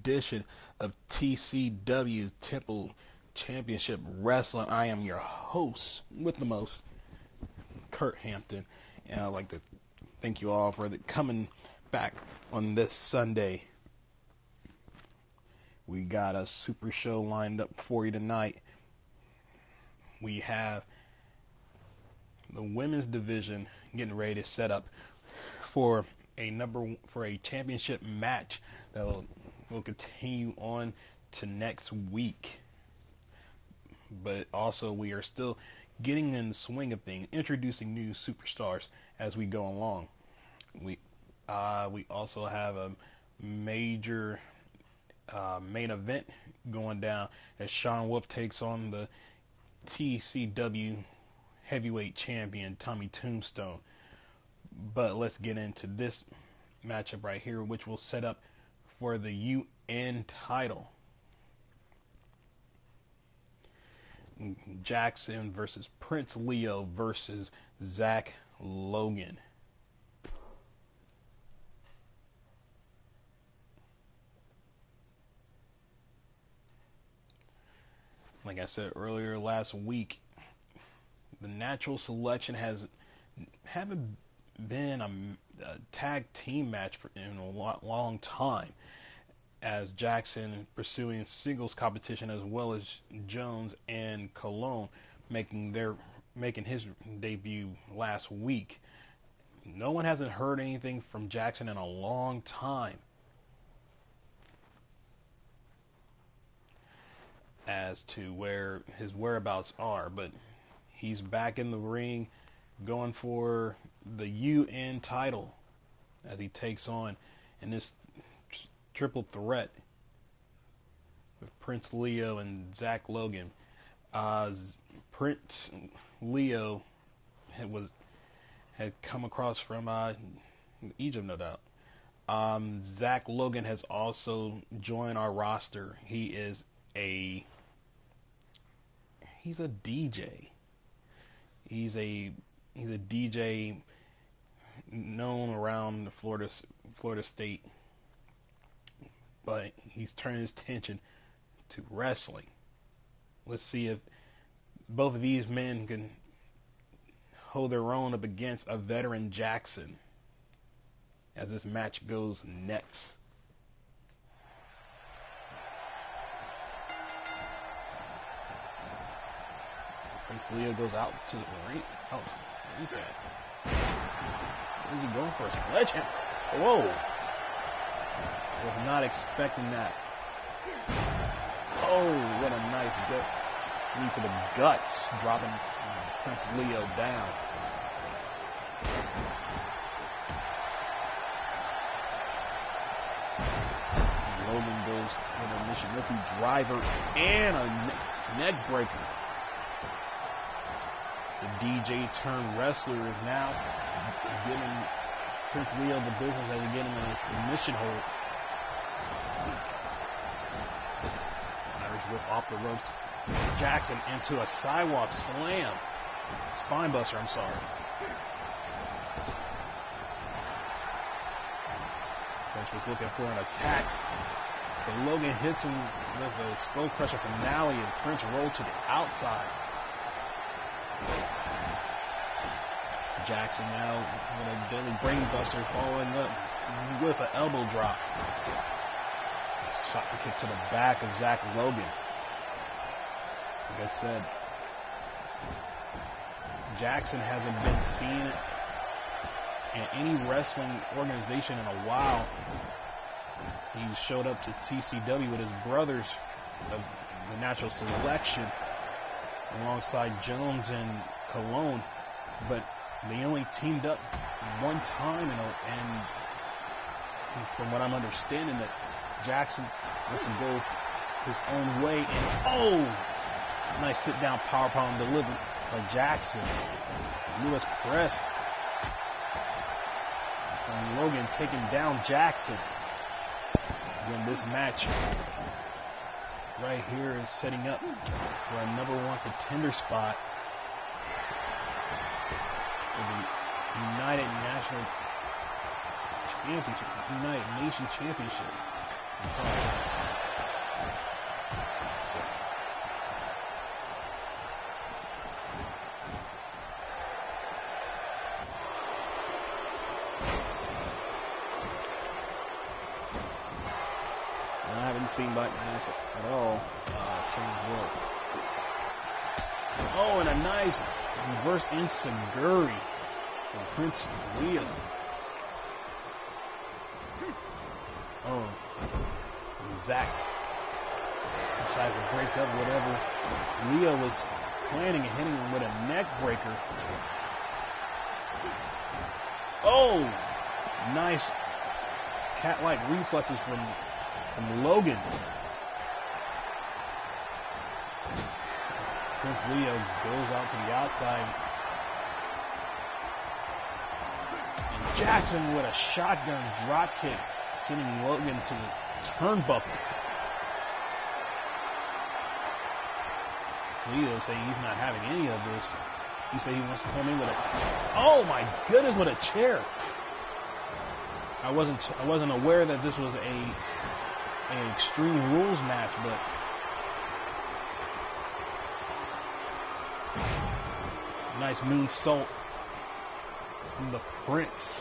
edition of TCW Temple Championship Wrestling. I am your host with the most, Kurt Hampton, and I'd like to thank you all for coming back on this Sunday. We got a super show lined up for you tonight. We have the women's division getting ready to set up for a championship match that will continue on to next week. But also we are still getting in the swing of things, introducing new superstars as we go along. We also have a major main event going down as Sean Wolf takes on the TCW heavyweight champion Tommy Tombstone. But let's get into this matchup right here, which will set up for the UN title. Jackson versus Prince Leo versus Zach Logan. Like I said earlier last week, the natural selection haven't been a tag team match in a long time, as Jackson pursuing singles competition as well as Jones and Colon making his debut last week. No one hasn't heard anything from Jackson in a long time as to where his whereabouts are, but he's back in the ring going for the UN title as he takes on in this triple threat with Prince Leo and Zach Logan. Prince Leo had come across from Egypt, no doubt. Zach Logan has also joined our roster. He's a DJ. He's a DJ known around the Florida State, but he's turning his attention to wrestling. Let's see if both of these men can hold their own up against a veteran Jackson as this match goes next. Prince Leo goes out to the ring. Ringside. Is he going for a sledgehammer? Whoa! Was not expecting that. Oh, what a nice knee to the guts, dropping Prince Leo down. Logan goes for the Michinoku driver and a neck breaker. The DJ turned wrestler is now giving Prince Leo the business as he get him in a submission hold. Irish whip off the ropes. Jackson into a sidewalk slam. Spinebuster, I'm sorry. Prince was looking for an attack, but Logan hits him with a skull crusher finale and Prince rolled to the outside. Jackson now with a daily brainbuster following up with an elbow drop. Shot the kick to the back of Zach Logan. Like I said, Jackson hasn't been seen in any wrestling organization in a while. He showed up to TCW with his brothers of the natural selection alongside Jones and Colon, but they only teamed up one time, and from what I'm understanding, that Jackson lets him go his own way, and nice sit-down power bomb delivered by Jackson. U.S. press, and Logan taking down Jackson. Again, this match right here is setting up for a #1 contender spot for the United Nation Championship. Didn't seem like this at all. Same work. Oh, and a nice reverse enziguri from Prince Leo. Oh, Zach decides to break up whatever Leo was planning and hitting him with a neck breaker. Oh, nice cat-like reflexes from Logan. Prince Leo goes out to the outside. And Jackson with a shotgun drop kick, sending Logan to the turnbuckle. Leo say he's not having any of this. He said he wants to come in with a, oh my goodness, with a chair. I wasn't aware that this was an Extreme Rules match, but nice moonsault from the Prince.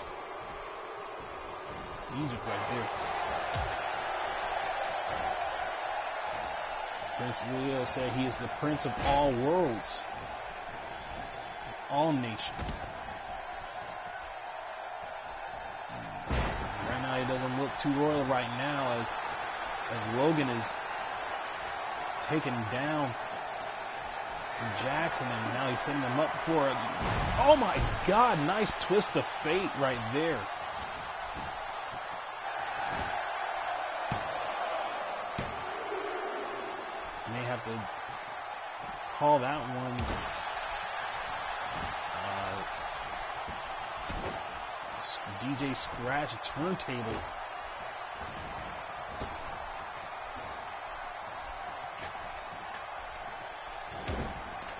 Egypt right there. Prince Leo said he is the Prince of all worlds, all nations. Right now he doesn't look too royal right now as Logan is taken down from Jackson, and now he's setting him up for it. Oh my God, nice twist of fate right there. May have to call that one DJ Scratch turntable.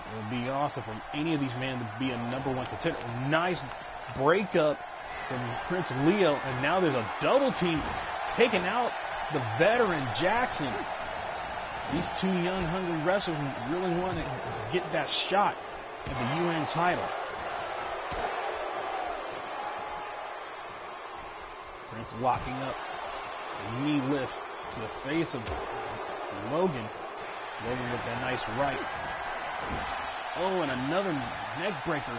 It would be awesome for any of these men to be a #1 contender. Nice breakup from Prince Leo, and now there's a double team taking out the veteran Jackson. These two young, hungry wrestlers really want to get that shot at the UN title. Prince locking up a knee lift to the face of Logan. Logan with that nice right. Oh, and another neck breaker.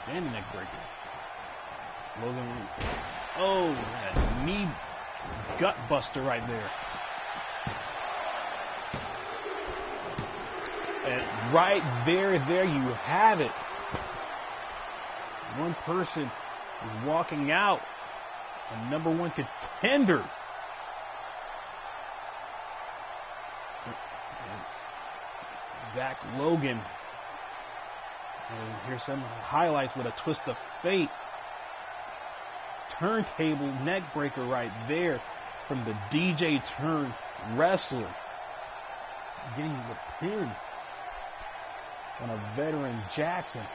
Standing neck breaker. Logan. Oh, a knee gut buster right there. And right there you have it. One person is walking out, a #1 contender. Zach Logan. And here's some highlights with a twist of fate. Turntable neck breaker right there from the DJ turn wrestler. Getting the pin on a veteran Jackson.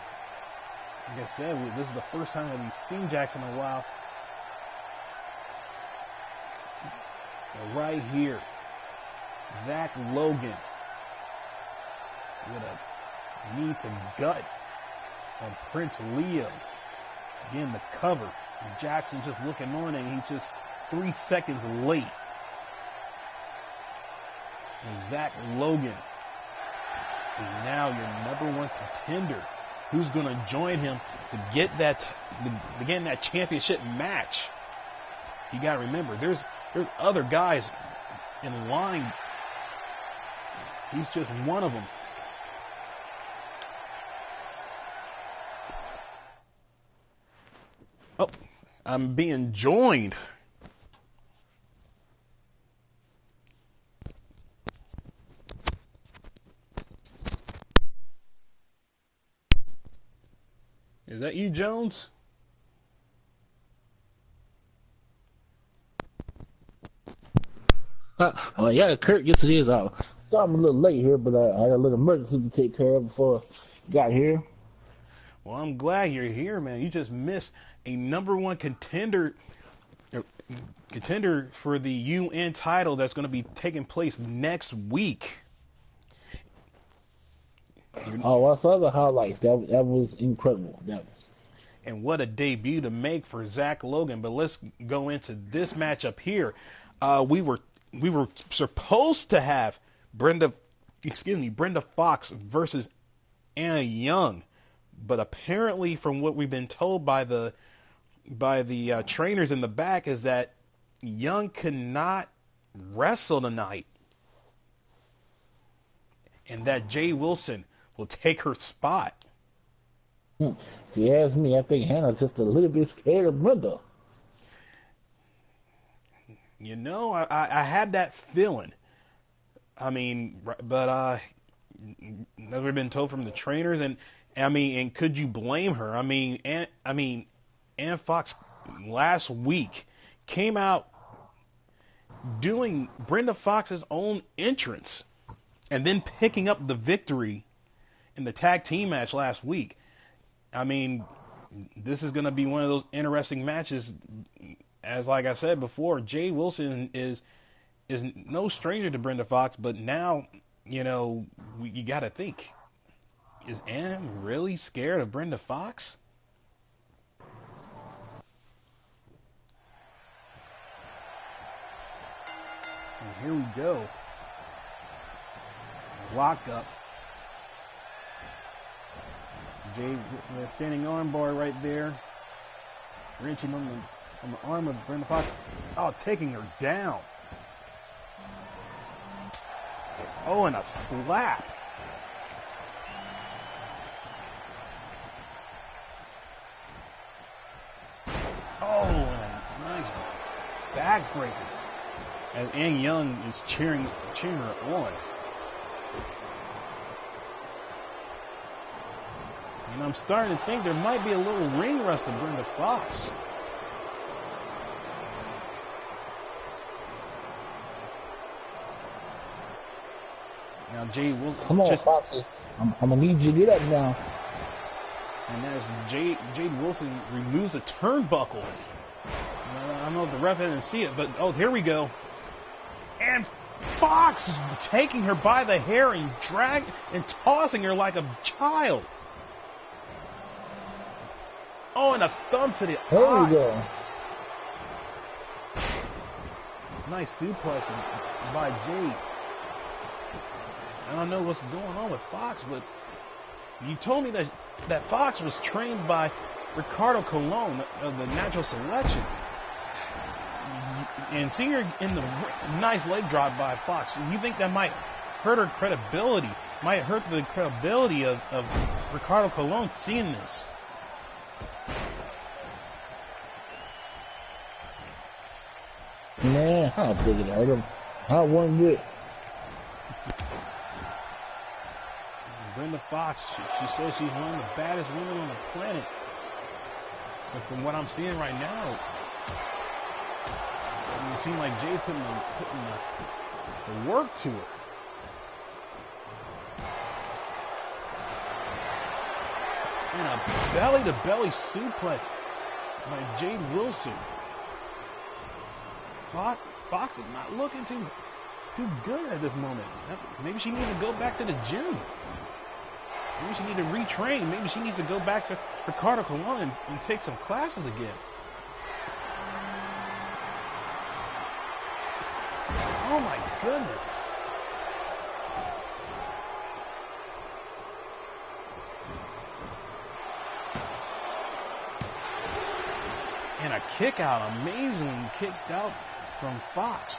Like I said, this is the first time that we've seen Jackson in a while. And right here, Zach Logan with a knee to gut on Prince Leo. Again, the cover. Jackson just looking on, and he's just 3 seconds late. And Zach Logan is now your #1 contender. Who's going to join him to get that championship match? You got to remember, there's other guys in line. He's just one of them. Oh, I'm being joined. Is that you, Jones? Yeah, Kurt gets it his out. So I'm a little late here, but I had a little emergency to take care of before I got here. Well, I'm glad you're here, man. You just missed a #1 contender for the UN title that's going to be taking place next week. Oh, I saw the highlights. That was incredible. And what a debut to make for Zach Logan. But let's go into this matchup here. We were supposed to have Brenda Fox versus Anna Young, but apparently, from what we've been told by the trainers in the back, is that Young cannot wrestle tonight, and that Jay Wilson will take her spot. If you ask me, I think Hannah's just a little bit scared of Brenda. You know, I had that feeling. I mean, but as we've been told from the trainers, and could you blame her? Ann Fox last week came out doing Brenda Fox's own entrance, and then picking up the victory in the tag team match last week. I mean, this is going to be one of those interesting matches. As like I said before, Jay Wilson is no stranger to Brenda Fox, but now, you know, you got to think, is Ann really scared of Brenda Fox? And here we go. Lock up. Jay with a standing armbar right there. Wrenching on the arm of Brenda Fox. Oh, taking her down. Oh, and a slap. Oh, and a nice backbreaker. As Ann Young is cheering her on. And I'm starting to think there might be a little ring rust of Brenda Fox. Now Jay Wilson. Come on, Foxy. I'm gonna need you to get up now. And as Jade Wilson removes a turnbuckle. I don't know if the ref didn't see it, but oh, here we go. And Fox taking her by the hair and tossing her like a child. Oh, and a thumb to the eye. There we go. Nice suplex by Jade. I don't know what's going on with Fox, but you told me that Fox was trained by Ricardo Colon of the Natural Selection. And seeing her in the nice leg drop by Fox, you think that might hurt her credibility? Might hurt the credibility of Ricardo Colon seeing this? Man, I don't think it hurt him. I one bit. Brenda Fox, she says she's one of the baddest women on the planet. But from what I'm seeing right now, it seems like Jay putting the work to it. And a belly-to-belly suplex by Jade Wilson. Fox is not looking too good at this moment. Maybe she needs to go back to the gym. Maybe she needs to retrain. Maybe she needs to go back to Ricardo Colon and take some classes again. Oh my goodness. And a kick out, amazing kicked out from Fox.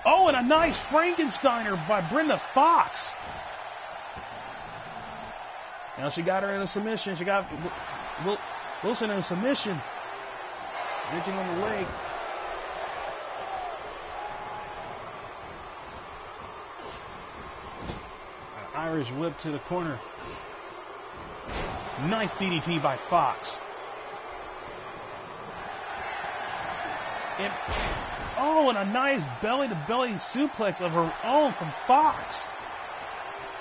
Oh, and a nice Frankensteiner by Brenda Fox. Now she got her in a submission. She got Wilson in a submission. Reaching on the leg. An Irish whip to the corner. Nice DDT by Fox. And a nice belly-to-belly suplex of her own from Fox.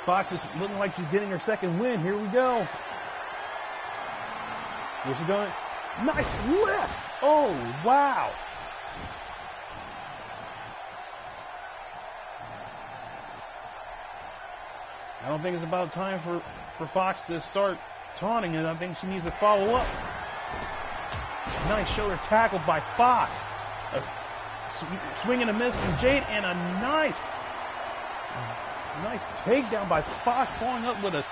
Fox is looking like she's getting her second win. Here we go. Where's she going? Nice lift. Oh, wow. I don't think it's about time for for Fox to start taunting, and I think she needs to follow up. Nice shoulder tackle by Fox. A swing and a miss from Jade, and a nice takedown by Fox, following up with a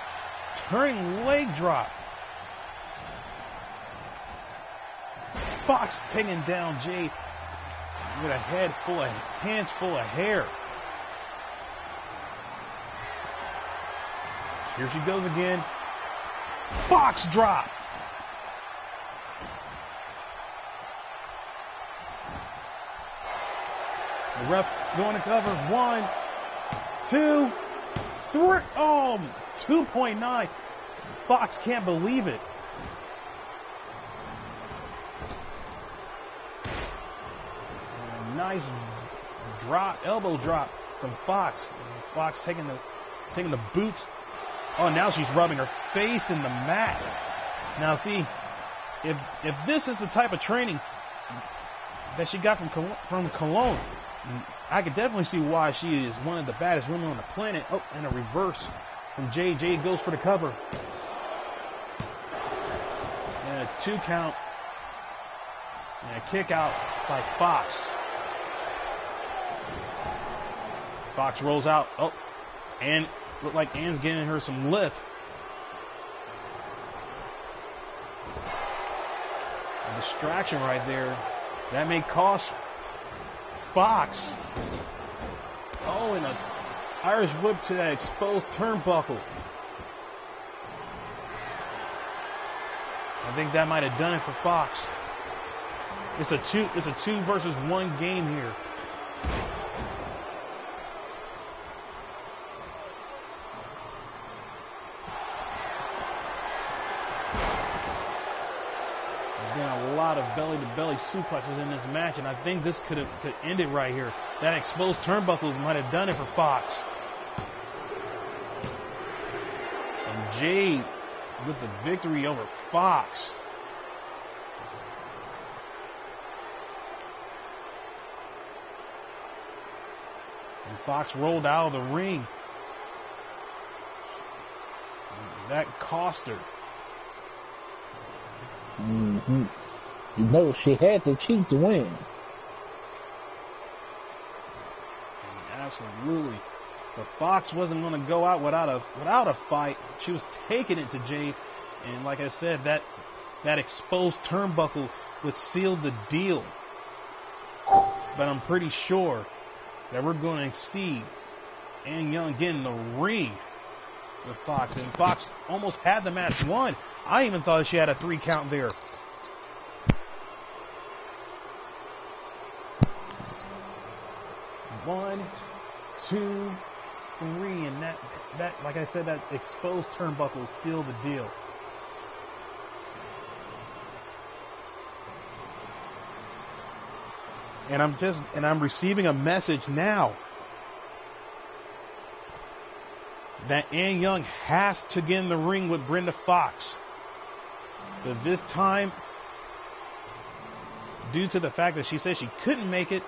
turning leg drop. Fox taking down Jade with a hands full of hair. Here she goes again. Fox drop. The ref going to cover. 1, 2, 3. Oh, 2.9. Fox can't believe it. And a nice drop, elbow drop from Fox. Fox taking the boots. Oh, now she's rubbing her face in the mat. Now, see, if this is the type of training that she got from Cologne, I could definitely see why she is one of the baddest women on the planet. Oh, and a reverse from Jade. Jade goes for the cover. And a 2 count. And a kick out by Fox. Fox rolls out. Oh, and looked like Ann's getting her some lift. A distraction right there. That may cost Fox. Oh, and an Irish whip to that exposed turnbuckle. I think that might have done it for Fox. It's a 2 versus 1 game here. A lot of belly-to-belly suplexes in this match, and I think this could end it right here. That exposed turnbuckle might have done it for Fox. And Jade with the victory over Fox. And Fox rolled out of the ring. And that cost her. Mm-hmm. You know, she had to cheat to win. Absolutely. But Fox wasn't going to go out without a fight. She was taking it to Jade. And like I said, that exposed turnbuckle would seal the deal. But I'm pretty sure that we're going to see Ann Young get in the ring with Fox. And Fox almost had the match won. I even thought she had a 3 count there. One, 2, 3, and that like I said, that exposed turnbuckle sealed the deal. And I'm receiving a message now that Ann Young has to get in the ring with Brenda Fox. But this time, due to the fact that she said she couldn't make it,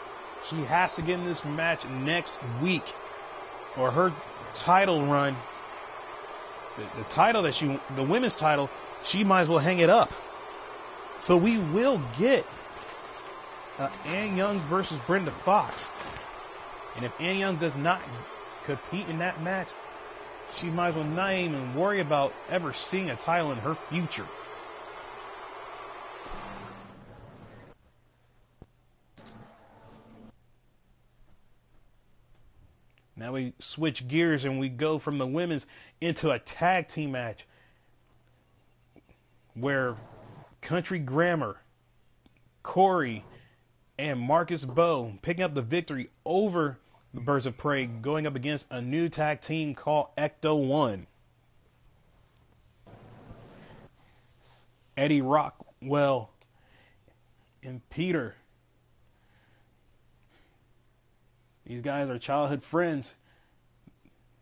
she has to get in this match next week, or her title run, the title that the women's title, she might as well hang it up. So we will get Ann Young versus Brenda Fox. And if Ann Young does not compete in that match, she might as well not even worry about ever seeing a title in her future. Now we switch gears and we go from the women's into a tag team match where Country Grammar, Corey, and Marcus Bowe picking up the victory over the Birds of Prey, going up against a new tag team called Ecto One. Eddie Rockwell and Peter. These guys are childhood friends.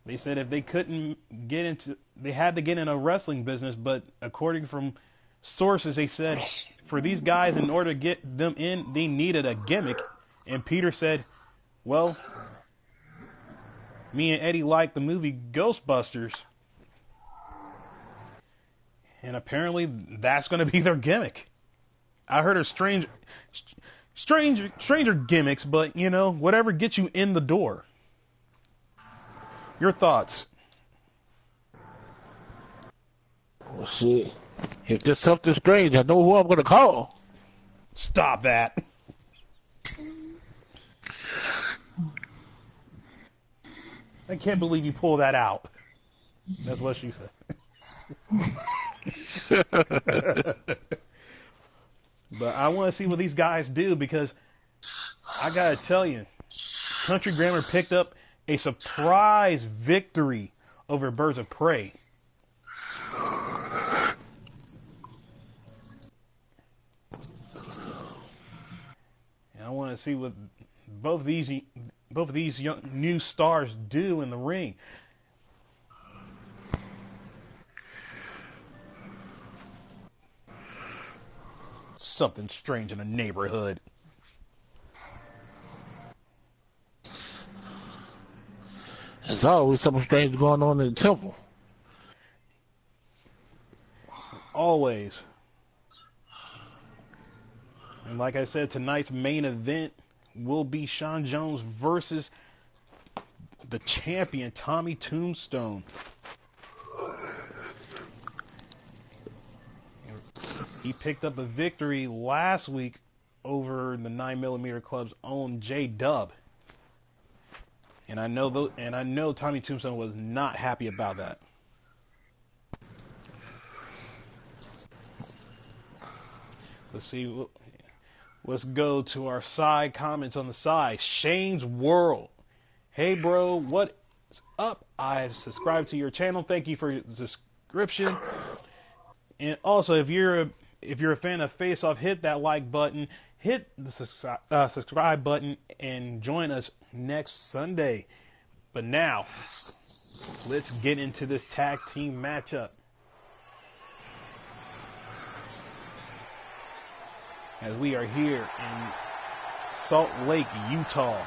They said if they couldn't get into, they had to get in a wrestling business, but according from sources, they said for these guys, in order to get them in, they needed a gimmick. And Peter said, well, me and Eddie like the movie Ghostbusters. And apparently that's going to be their gimmick. I heard of stranger gimmicks, but you know, whatever gets you in the door. Your thoughts? Well, shit. If there's something strange, I know who I'm gonna call. Stop that. I can't believe you pulled that out. That's what she said. But I want to see what these guys do, because I gotta tell you, Country Grammar picked up a surprise victory over Birds of Prey. And I want to see what both of these young new stars do in the ring. Something strange in the neighborhood. There's always something strange going on in the temple. Always. And like I said, tonight's main event will be Sean Jones versus the champion, Tommy Tombstone. He picked up a victory last week over the 9mm Club's own J-Dub. And I know Tommy Tombstone was not happy about that. Let's go to our side comments on the side. Shane's World. Hey bro, what's up? I've subscribed to your channel. Thank you for your subscription. And also, if you're a fan of Faceoff, hit that like button, hit the subscribe button, and join us next Sunday. But now, let's get into this tag team matchup. As we are here in Salt Lake, Utah.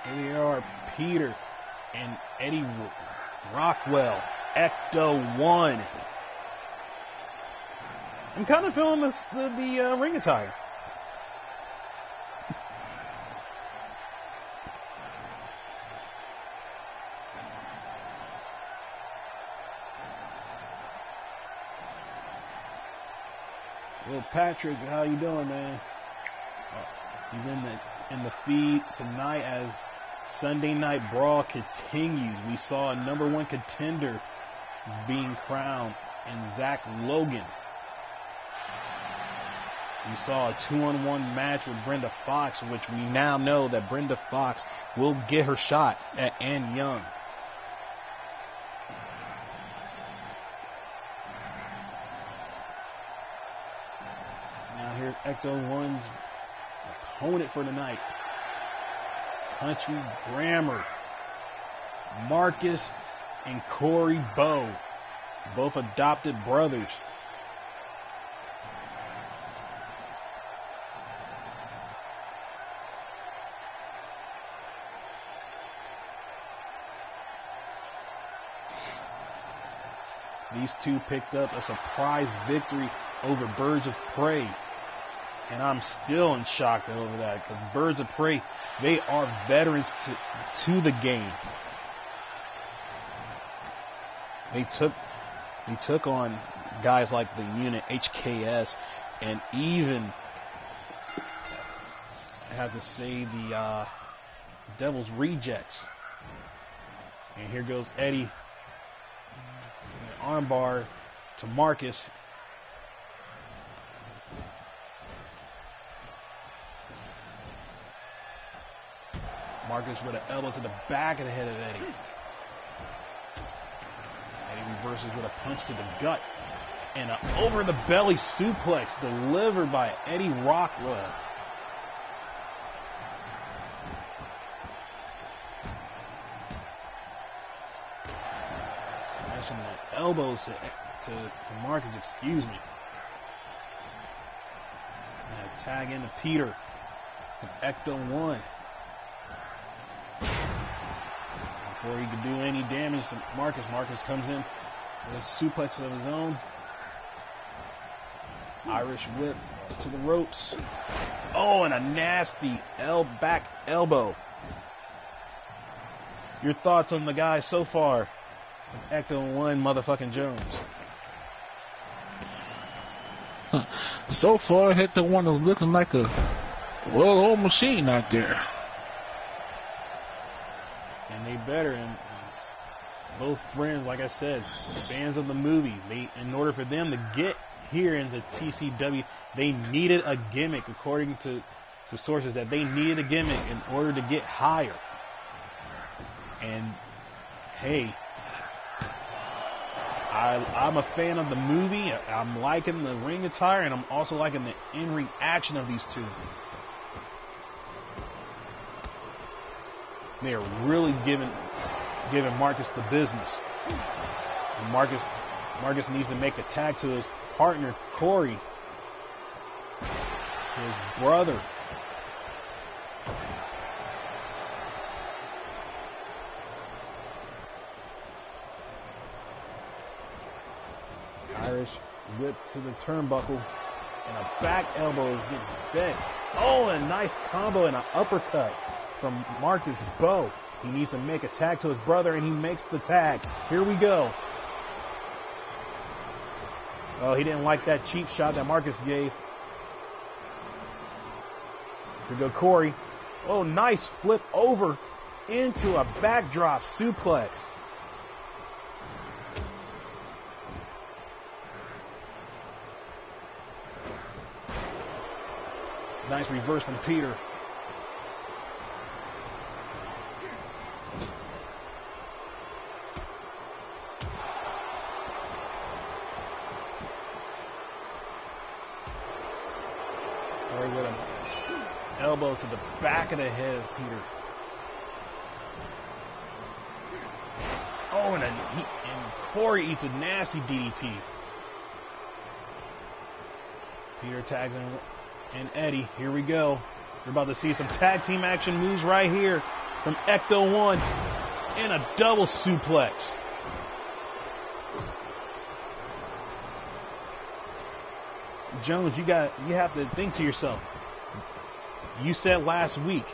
Here they are, Peter and Eddie Rockwell, Ecto 1. I'm kind of feeling the ring attire. Well, Patrick, how you doing, man? He's in the feed tonight as Sunday Night Brawl continues. We saw a #1 contender being crowned in Zach Logan. We saw a 2-on-1 match with Brenda Fox, which we now know that Brenda Fox will get her shot at Ann Young. Now here's Ecto 1's opponent for tonight. Country Grammar, Marcus and Corey Bowe, both adopted brothers. These two picked up a surprise victory over Birds of Prey. And I'm still in shock over that, because Birds of Prey, they are veterans to the game. They took on guys like the unit HKS, and even I have to say the Devil's Rejects. And here goes Eddie, an armbar to Marcus. Marcus with an elbow to the back of the head of Eddie. Eddie reverses with a punch to the gut. And an over the belly suplex delivered by Eddie Rockwell. Smashing the elbows to Marcus, excuse me. And a tag into Peter with Ecto 1. before he could do any damage to Marcus. Marcus comes in with a suplex of his own. Irish whip to the ropes. Oh, and a nasty back elbow. Your thoughts on the guy so far? Ecto 1 motherfucking Jones. So far, Hector 1 is looking like a well-oiled machine out there. And they better. And both friends, like I said, fans of the movie. In order for them to get here into TCW, they needed a gimmick, according to sources, that they needed a gimmick in order to get higher. And hey, I'm a fan of the movie. I'm liking the ring attire, and I'm also liking the in-ring action of these two. They are really giving Marcus the business. And Marcus needs to make a tag to his partner, Corey, his brother. Irish whip to the turnbuckle, and a back elbow is getting bent. Oh, a nice combo and an uppercut from Marcus Bow. He needs to make a tag to his brother, and he makes the tag. Here we go. Oh, he didn't like that cheap shot that Marcus gave. Here we go, Corey. Oh, nice flip over into a backdrop suplex. Nice reverse from Peter. Corey with an elbow to the back of the head of Peter. Oh, and Corey eats a nasty DDT. Peter tags in. And Eddie, here we go. We're about to see some tag team action moves right here from Ecto 1 and a double suplex. Jones, you have to think to yourself. You said last week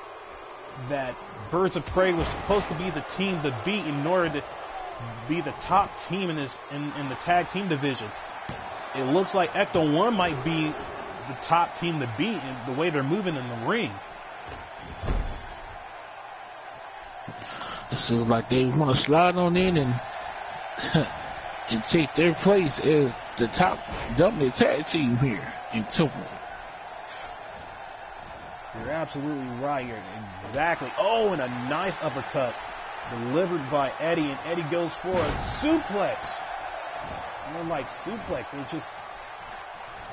that Birds of Prey was supposed to be the team to beat in order to be the top team in the tag team division. It looks like Ecto 1 might be the top team to beat in the way they're moving in the ring. It seems like they want to slide on in and and take their place as the top dominant tag team here in Temple. You're absolutely right. You're exactly. Oh, and a nice uppercut delivered by Eddie, and Eddie goes for a suplex. More like suplex. It's just.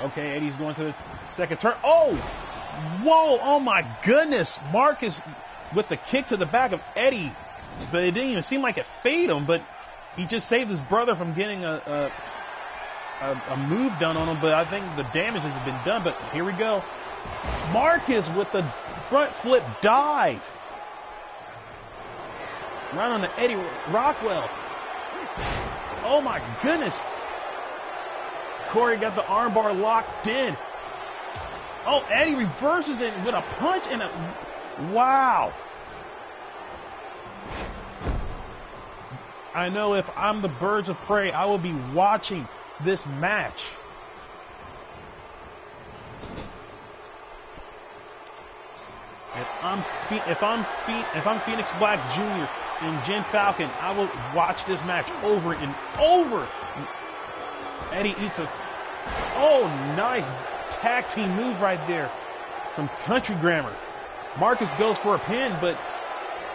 Okay, Eddie's going to the second turn. Oh! Whoa! Oh my goodness! Marcus with the kick to the back of Eddie. But it didn't even seem like it faded him, but he just saved his brother from getting a move done on him, but I think the damage has been done. But here we go. Marcus with the front flip dive. Right on the Eddie Rockwell. Oh my goodness. Corey got the armbar locked in. Oh, Eddie reverses it with a punch and a... Wow. I know if I'm the Birds of Prey, I will be watching this match. If I'm Phoenix Black Jr. and Jen Falcon, I will watch this match over and over. Eddie eats a... Oh, nice tag team move right there from Country Grammar. Marcus goes for a pin, but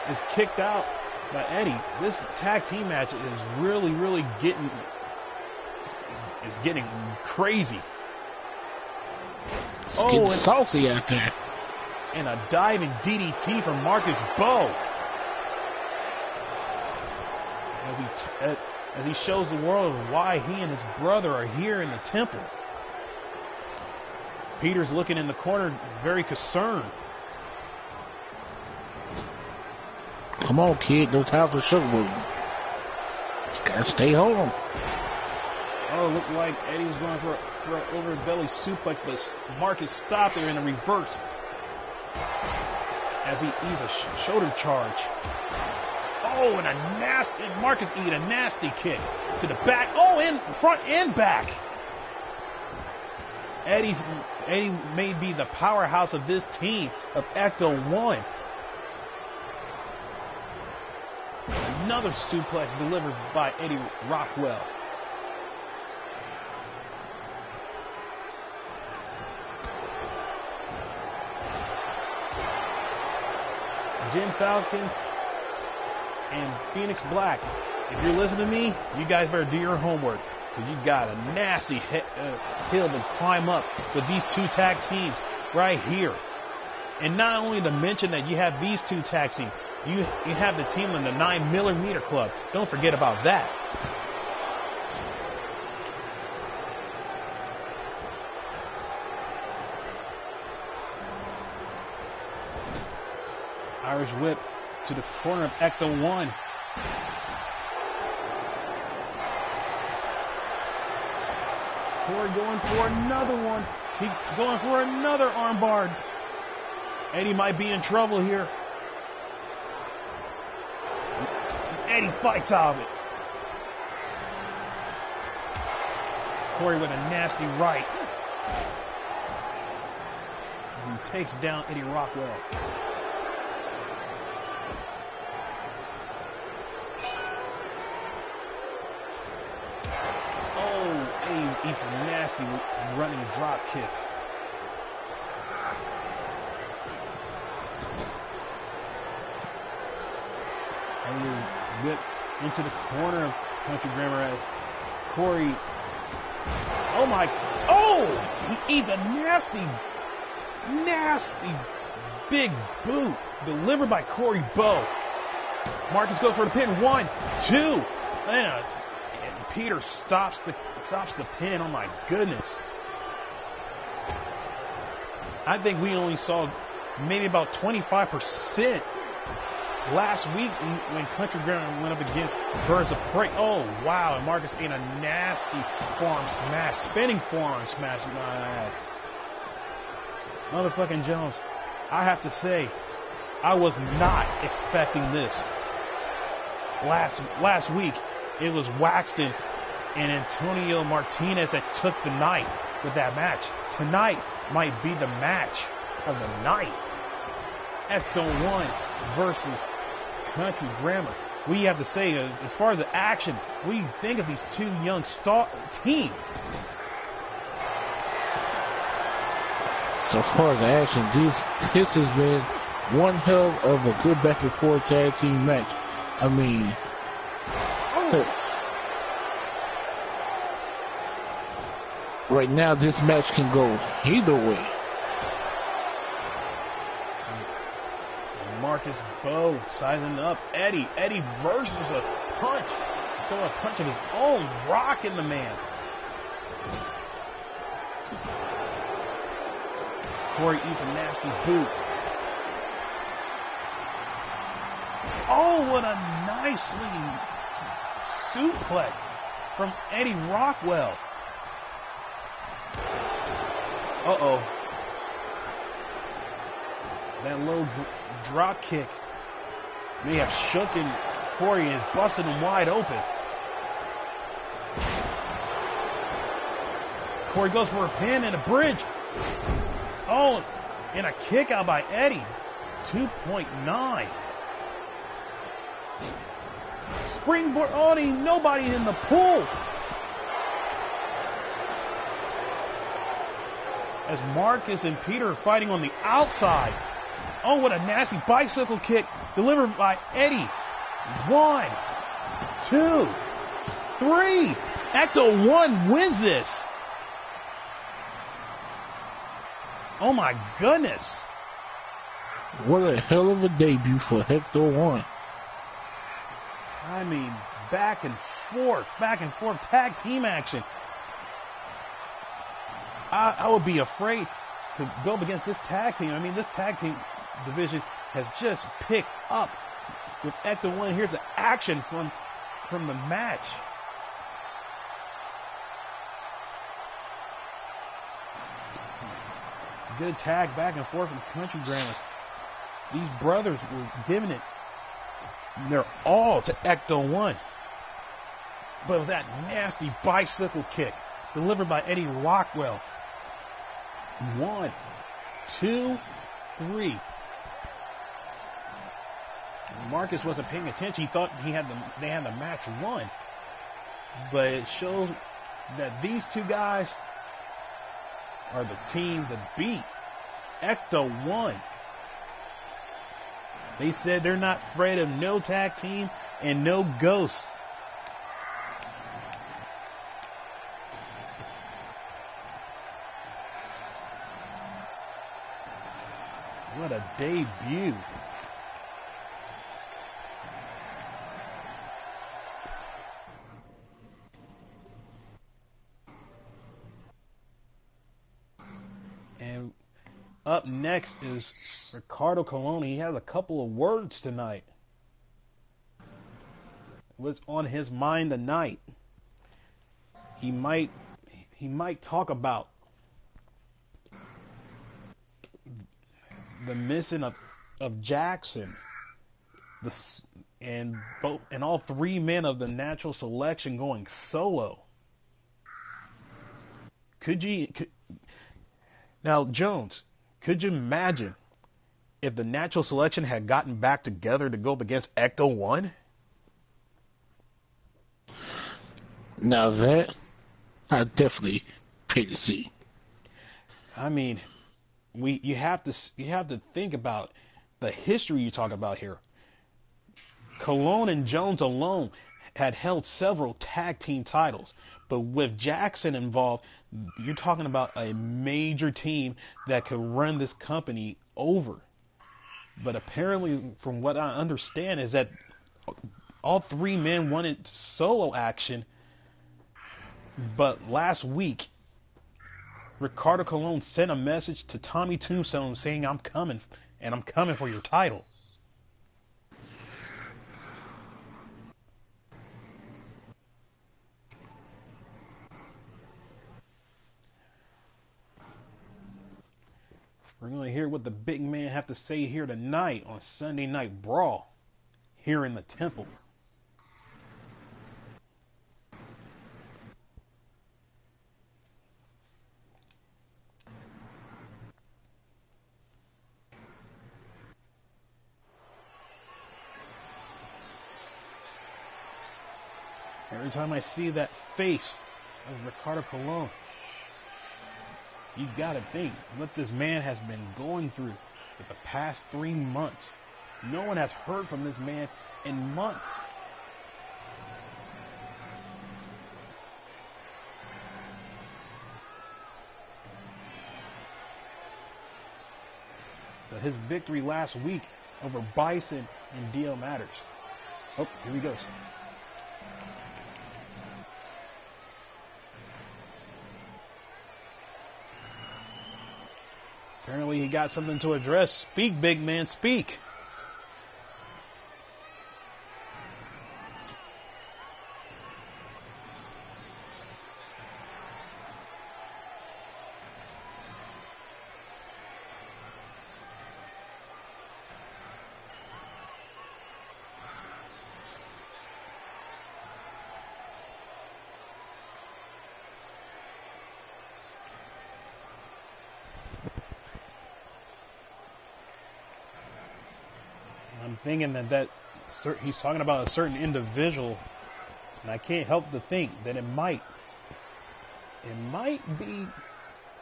is kicked out by Eddie. This tag team match is really, really getting crazy. It's getting saucy out there. And a diving DDT from Marcus Bow. As he shows the world why he and his brother are here in the temple. Peter's looking in the corner, very concerned. Come on, kid. No time for sugarboating. You gotta stay home. Oh, it looked like Eddie was going for an over belly suplex, but Marcus stopped there in a reverse as he eats a shoulder charge. Oh, and Marcus eat a nasty kick to the back. Oh, in front and back. Eddie may be the powerhouse of this team of Ecto 1. Another suplex delivered by Eddie Rockwell. Jim Falcon and Phoenix Black. If you're listening to me, you guys better do your homework, because you got a nasty hill to climb up with these two tag teams right here. And not only to mention that you have these two tag teams, you have the team in the 9mm Club. Don't forget about that. Irish whip to the corner of Ecto 1. Corey going for another one. He's going for another armbar. Eddie might be in trouble here. Eddie fights out of it. Corey with a nasty right. He takes down Eddie Rockwell. Eddie eats a nasty running drop kick. Eddie whipped into the corner of Country Grammar as Corey. Oh my! Oh! He eats a nasty big boot delivered by Corey Bowe. Marcus goes for the pin. 1, 2, and Peter stops the pin. Oh my goodness. I think we only saw maybe about 25% last week when Country Grammar went up against Birds of Prey. Oh wow, and Marcus ate a nasty forearm smash, spinning forearm smash. Motherfucking Jones, I have to say, I was not expecting this. Last week, it was Waxton and Antonio Martinez that took the night with that match. Tonight might be the match of the night. Ecto 1 versus Country Grammar. We have to say, as far as the action, we think of these two young teams. So far as the action, this has been one hell of a good back and forth tag team match. I mean, right now this match can go either way. Marcus Bowe sizing up Eddie. Eddie versus a punch. Throwing a punch of his own, rocking the man. Corey eats a nasty boot. Oh, what a nice swinging suplex from Eddie Rockwell. Uh-oh. That low drop kick may have shooken Corey and busted him wide open. Corey goes for a pin and a bridge. Oh, and a kick out by Eddie. 2.9. Springboard. Oh, ain't nobody in the pool. As Marcus and Peter are fighting on the outside. Oh, what a nasty bicycle kick delivered by Eddie. 1, 2, 3. Ecto 1 wins this. Oh my goodness. What a hell of a debut for Ecto 1. I mean, back and forth tag team action. I would be afraid to go up against this tag team. I mean, this tag team division has just picked up with Ecto 1. Here's the action from the match. Good tag back and forth from Country Grammar. These brothers were giving it their all to Ecto 1. But it was that nasty bicycle kick delivered by Eddie Rockwell. 1, 2, 3. Marcus wasn't paying attention. He thought they had the match won. But it shows that these two guys are the team to beat. Ecto 1. They said they're not afraid of no tag team and no ghost. What a debut. And up next is Ricardo Colon. He has a couple of words tonight. What's on his mind tonight? He might talk about the missing of Jackson, and all three men of the natural selection going solo. Now, Jones, could you imagine if the natural selection had gotten back together to go up against Ecto 1? Now that I definitely pay to see. I mean, you have to think about the history you talk about here. Colon and Jones alone had held several tag team titles, but with Jackson involved, you're talking about a major team that could run this company over. But apparently, from what I understand, is that all three men wanted solo action. But last week, Ricardo Colon sent a message to Tommy Tombstone saying, "I'm coming, and I'm coming for your title." We're going to hear what the big man have to say here tonight on Sunday Night Brawl here in the Temple. Every time I see that face of Ricardo Colon, you gotta think what this man has been going through for the past 3 months. No one has heard from this man in months. But his victory last week over Bison and DL Matters. Oh, here he goes. Apparently he got something to address. Speak, big man, speak. I'm thinking that he's talking about a certain individual, and I can't help but think that it might be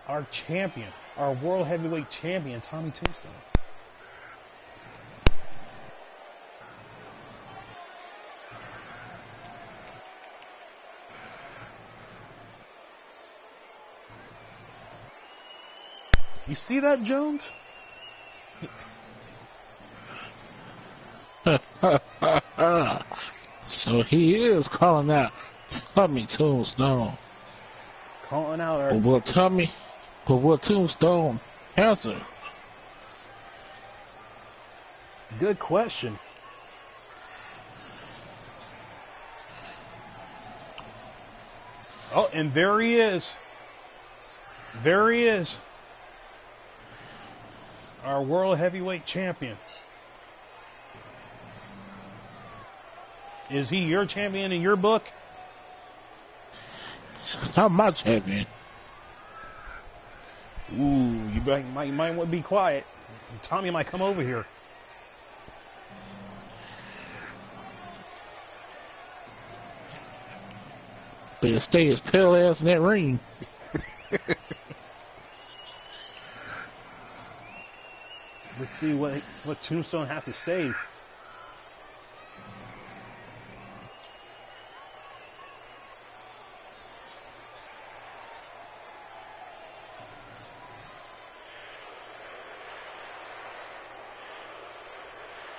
our champion, our world heavyweight champion, Tommy Tombstone. You see that, Jones? So he is calling out Tommy Tombstone. Calling out our... But will Tombstone answer? Good question. Oh, and there he is. There he is. Our World Heavyweight Champion. Is he your champion in your book? Not my champion. Ooh, you might want to be quiet. Tommy might come over here. Better stay his pale ass in that ring. Let's see what Tombstone has to say.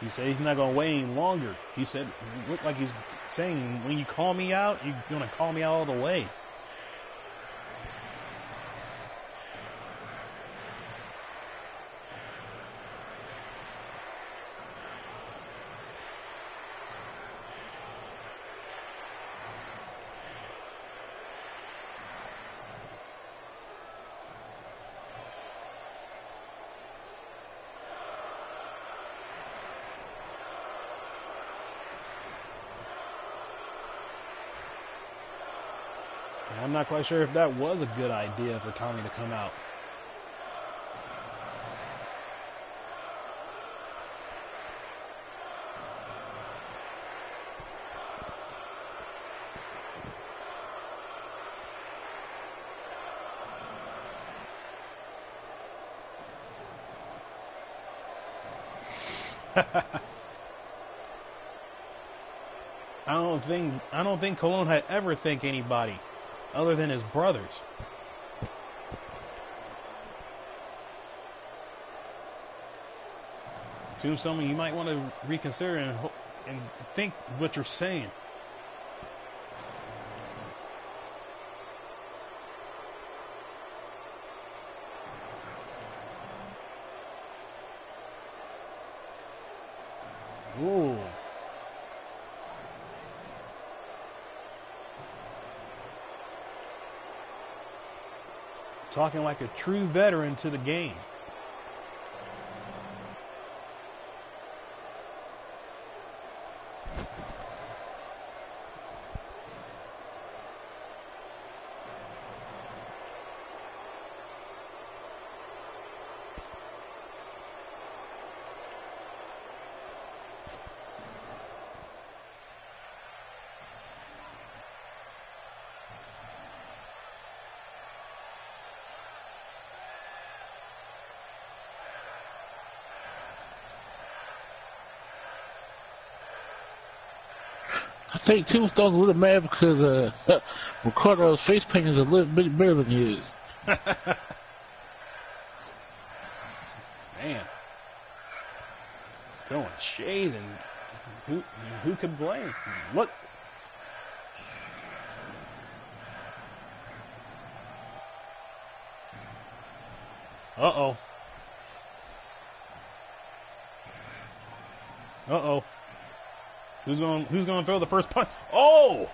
He said he's not going to wait any longer. He said, it looked like he's saying, when you call me out, you're going to call me out all the way. I'm not quite sure if that was a good idea for Tommy to come out. I don't think Colon had ever thanked anybody other than his brothers. Tombstone, you might want to reconsider and think what you're saying. Ooh. Talking like a true veteran to the game. I think Tombstone's a little mad because Ricardo's face paint is a little bit better than his. Man. Throwing shades, and who could blame? Look. Uh-oh. Uh-oh. Who's going to throw the first punch? Oh!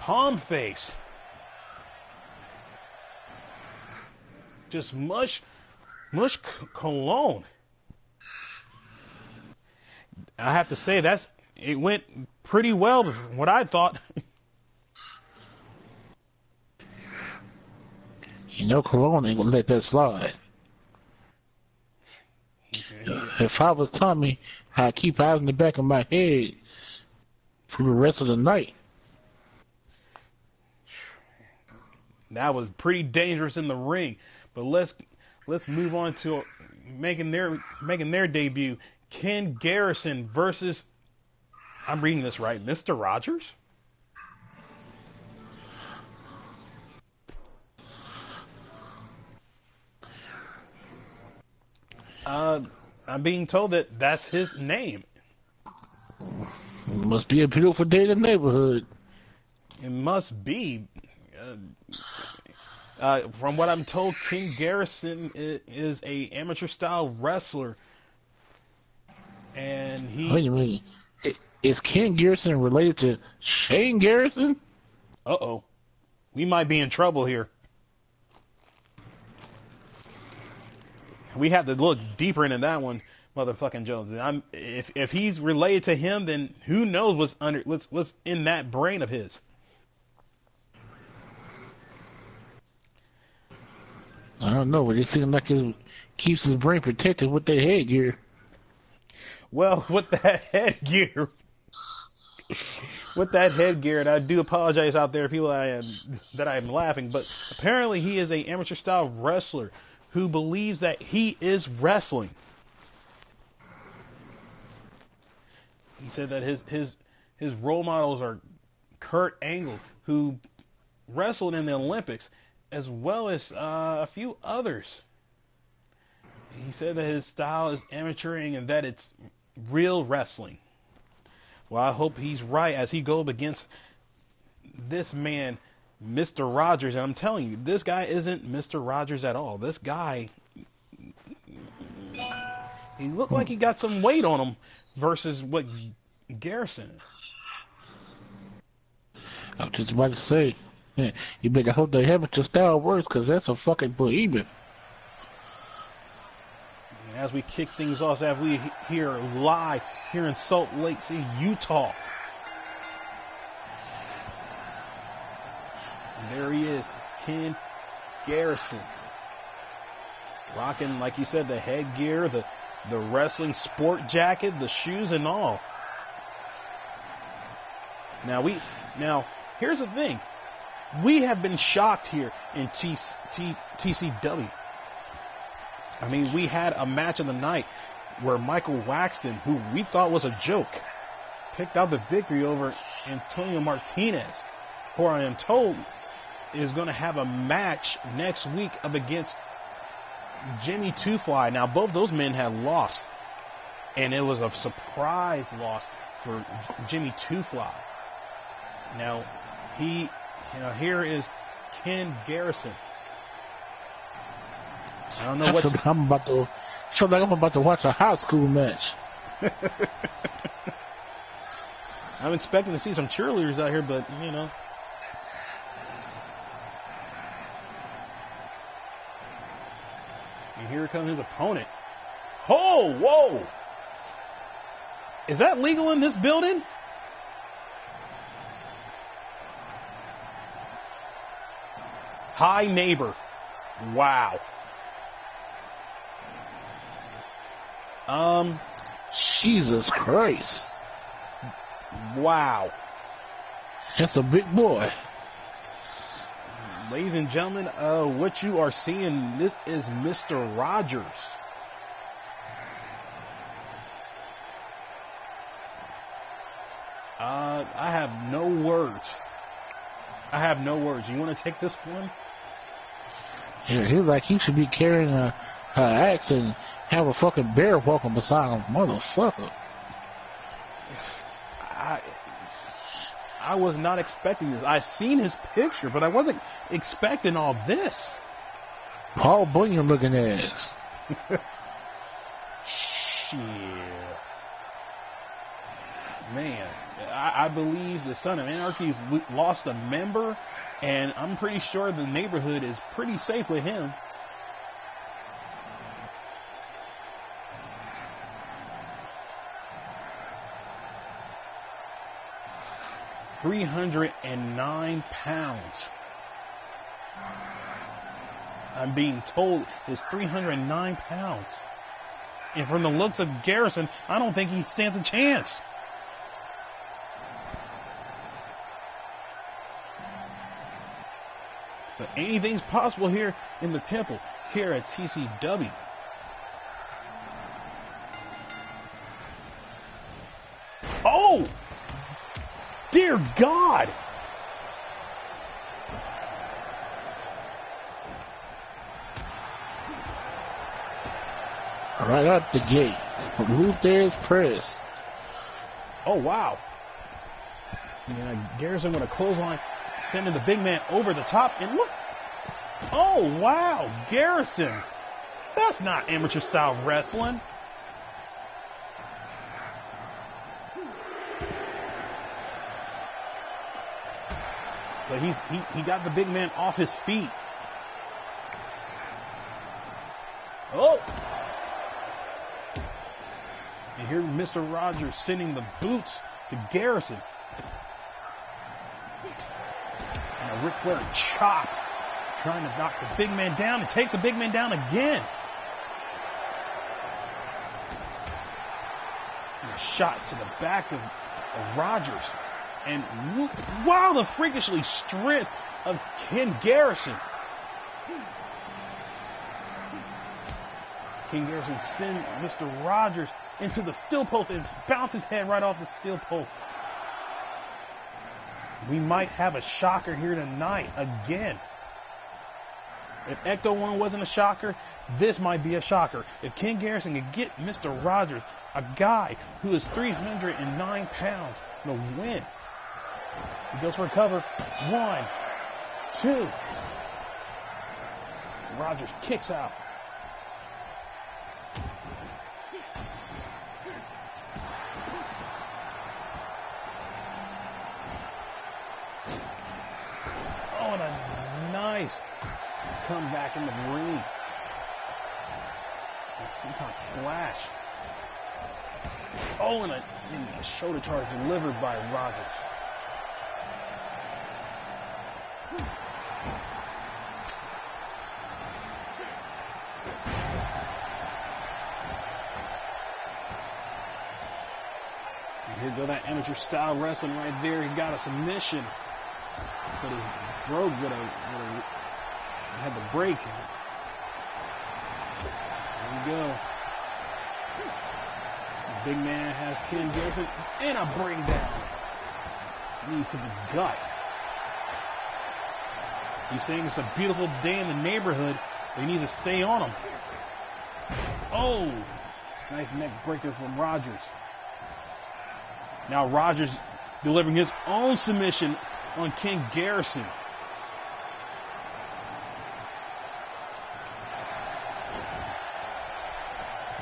Palm face. Just mush cologne. I have to say it went pretty well from what I thought. You know Cologne ain't gonna let that slide. If I was Tommy, I'd keep eyes in the back of my head for the rest of the night. That was pretty dangerous in the ring. But let's move on to making their debut. Ken Garrison versus, I'm reading this right, Mr. Rogers? I'm being told that that's his name. It must be a beautiful day in the neighborhood. It must be. From what I'm told, King Garrison is a amateur style wrestler, and he. Wait a minute. Is Ken Garrison related to Shane Garrison? Uh-oh. We might be in trouble here. We have to look deeper into that one, motherfucking Jones. If he's related to him, then who knows what's in that brain of his. I don't know, but it seems like it keeps his brain protected with that headgear. Well, with that headgear, and I do apologize out there, people that I am laughing, but apparently he is a amateur style wrestler who believes that he is wrestling. He said that his role models are Kurt Angle, who wrestled in the Olympics, as well as a few others. He said that his style is amateuring and that it's real wrestling. Well, I hope he's right as he goes against this man, Mr. Rogers. And I'm telling you, this guy isn't Mr. Rogers at all. This guy, he looked like he got some weight on him versus what Garrison is. I was just about to say, man, you better hope the amateur style works, because that's a fucking behemoth. As we kick things off, as we hear live here in Salt Lake City, Utah. And there he is, Ken Garrison. Rocking, like you said, the headgear, the wrestling sport jacket, the shoes and all. Now, here's the thing. We have been shocked here in TCW. I mean, we had a match of the night where Michael Waxton, who we thought was a joke, picked out the victory over Antonio Martinez, who I am told is going to have a match next week up against Jimmy Two Fly. Now, both those men had lost, and it was a surprise loss for Jimmy Two Fly. Now, here is Ken Garrison. I don't know what. I'm about to watch a high school match. I'm expecting to see some cheerleaders out here, but you know. And here comes his opponent. Oh, whoa! Is that legal in this building? Hi, neighbor. Wow. Jesus Christ. Wow. That's a big boy. Ladies and gentlemen, what you are seeing, this is Mr. Rogers. I have no words. You want to take this one? Yeah, he's like he should be carrying a axe and have a fucking bear walking beside him, motherfucker. I was not expecting this. I seen his picture, but I wasn't expecting all this. Paul Bunyan looking ass. Shit. Man, I believe the Son of Anarchy's lost a member, and I'm pretty sure the neighborhood is pretty safe with him. £309. I'm being told is 309 pounds. And from the looks of Garrison, I don't think he stands a chance. But anything's possible here in the temple, here at TCW. Oh! Dear God! Right out the gate. Luther's press. Oh, wow. Yeah, Garrison with a clothesline, sending the big man over the top. And look. Oh, wow. Garrison. That's not amateur style wrestling. But he got the big man off his feet. Oh! And here Mr. Rogers sending the boots to Garrison. And a Ric Flair chop. Trying to knock the big man down. And takes the big man down again. And a shot to the back of Rogers. And wow, the freakishly strength of Ken Garrison. Ken Garrison sends Mr. Rogers into the steel post and bounces his head right off the steel post. We might have a shocker here tonight again. If Ecto 1 wasn't a shocker, this might be a shocker. If Ken Garrison can get Mr. Rogers, a guy who is 309 pounds, to win. He goes for a cover. 1, 2. Rogers kicks out. Oh, and a nice comeback in the ring. Sometimes splash. Oh, and a shoulder charge delivered by Rogers. And here go that amateur style wrestling right there. He got a submission, but he broke had the break. There we go. The big man has Ken Garrison and a breakdown. Knee to the gut. He's saying it's a beautiful day in the neighborhood, but he needs to stay on him. Oh, nice neck breaker from Rogers. Now Rogers delivering his own submission on Ken Garrison.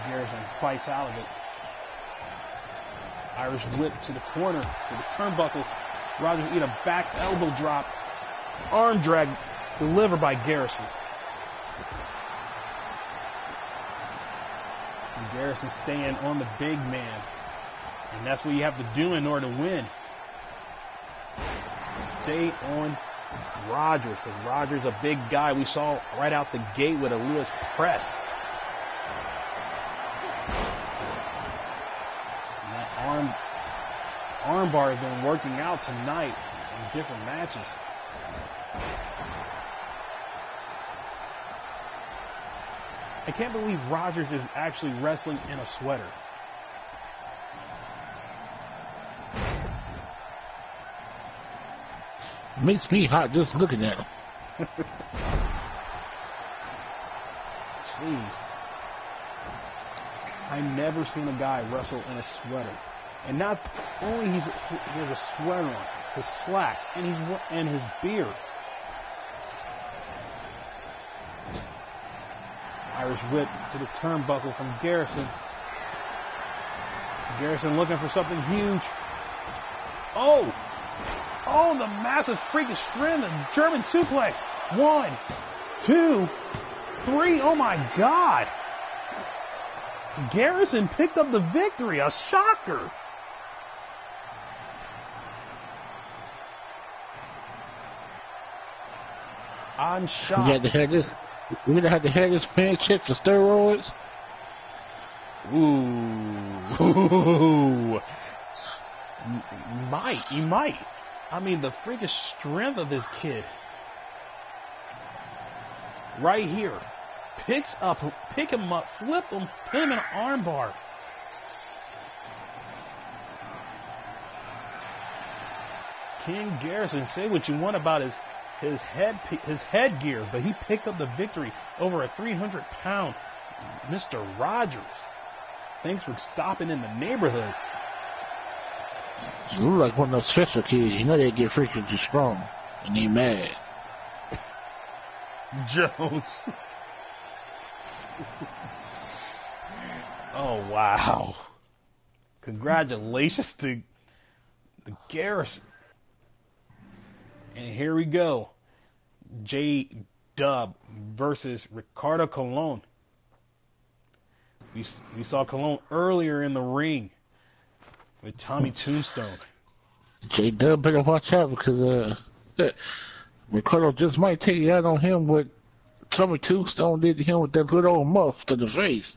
Garrison fights out of it. Irish whip to the corner to the turnbuckle. Rogers eat a back elbow drop. Arm drag delivered by Garrison. And Garrison staying on the big man. And that's what you have to do in order to win. Stay on Rogers, because Rogers a big guy. We saw right out the gate with Aaliyah's press. And that arm bar has been working out tonight in different matches. I can't believe Rogers is actually wrestling in a sweater. Makes me hot just looking at him. Jeez. I've never seen a guy wrestle in a sweater. And not only he has a sweater on, his slacks, and his beard. Irish whip to the turnbuckle from Garrison. Garrison looking for something huge. Oh! Oh, the massive freakish strength, the German suplex. 1, 2, 3. Oh my God. Garrison picked up the victory. A shocker. I'm shocked. We're going to have to have this man check for steroids. Ooh. He might. I mean, the freakish strength of this kid. Right here. Pick him up, flip him, pin him in an armbar. Ken Garrison, say what you want about his headgear, but he picked up the victory over a 300-pound Mr. Rogers. Thanks for stopping in the neighborhood. You look like one of those special kids. You know they get freakishly strong and they mad. Jones. Oh, wow. Congratulations to the Garrison. And here we go. J Dub versus Ricardo Colon. We saw Colon earlier in the ring with Tommy Tombstone. J-Dub better watch out because Ricardo just might take it out on him what Tommy Tombstone did to him with that good old muff to the face.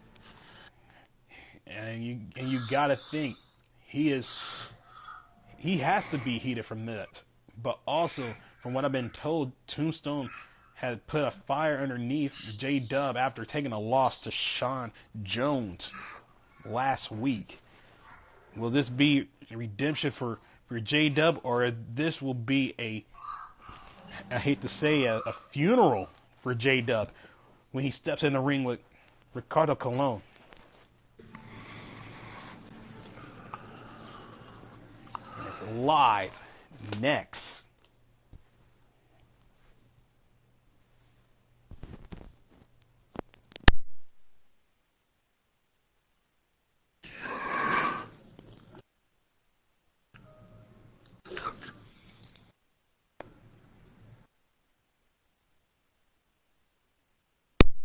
And you gotta think he has to be heated from that. But also, from what I've been told, Tombstone had put a fire underneath J-Dub after taking a loss to Sean Jones last week. Will this be a redemption for J-Dub, or this will be I hate to say, a funeral for J-Dub when he steps in the ring with Ricardo Colon? And it's live next.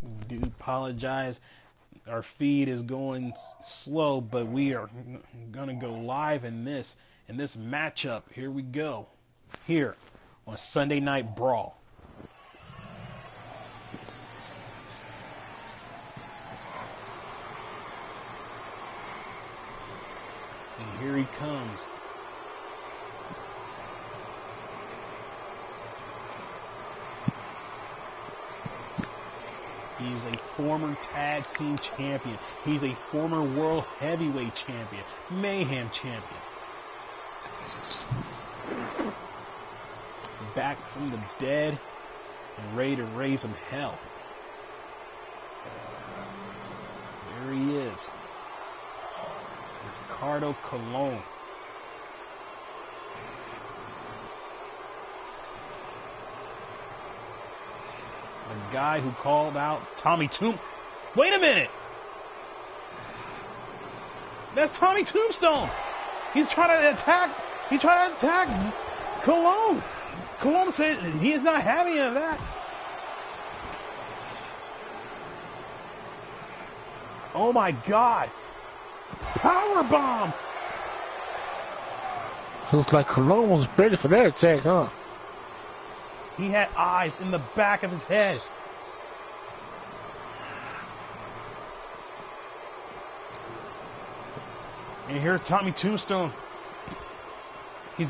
We do apologize. Our feed is going slow, but we are gonna go live in this matchup. Here we go. Here on Sunday Night Brawl. And here he comes. He's a former tag team champion. He's a former world heavyweight champion. Mayhem champion. Back from the dead and ready to raise him hell. There he is. Ricardo Colon. The guy who called out Tommy Wait a minute! That's Tommy Tombstone! He's trying to attack Colon. Colon said he is not having any of that. Oh my God! Power bomb! Looks like Colon was ready for that attack, huh? He had eyes in the back of his head. And here's Tommy Tombstone. He's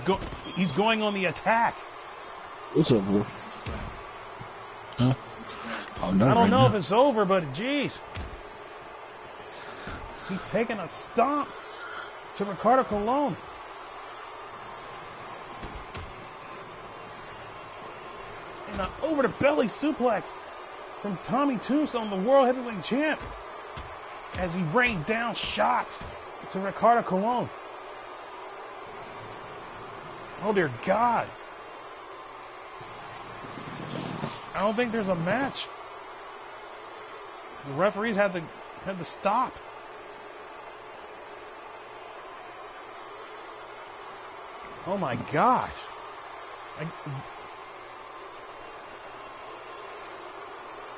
going on the attack. It's over. Huh? I don't know if it's over, but geez. He's taking a stomp to Ricardo Colon. And an over the belly suplex from Tommy Tombstone, the world heavyweight champ, as he rained down shots to Ricardo Colon. Oh dear God. I don't think there's a match. The referees had to stop. Oh my gosh.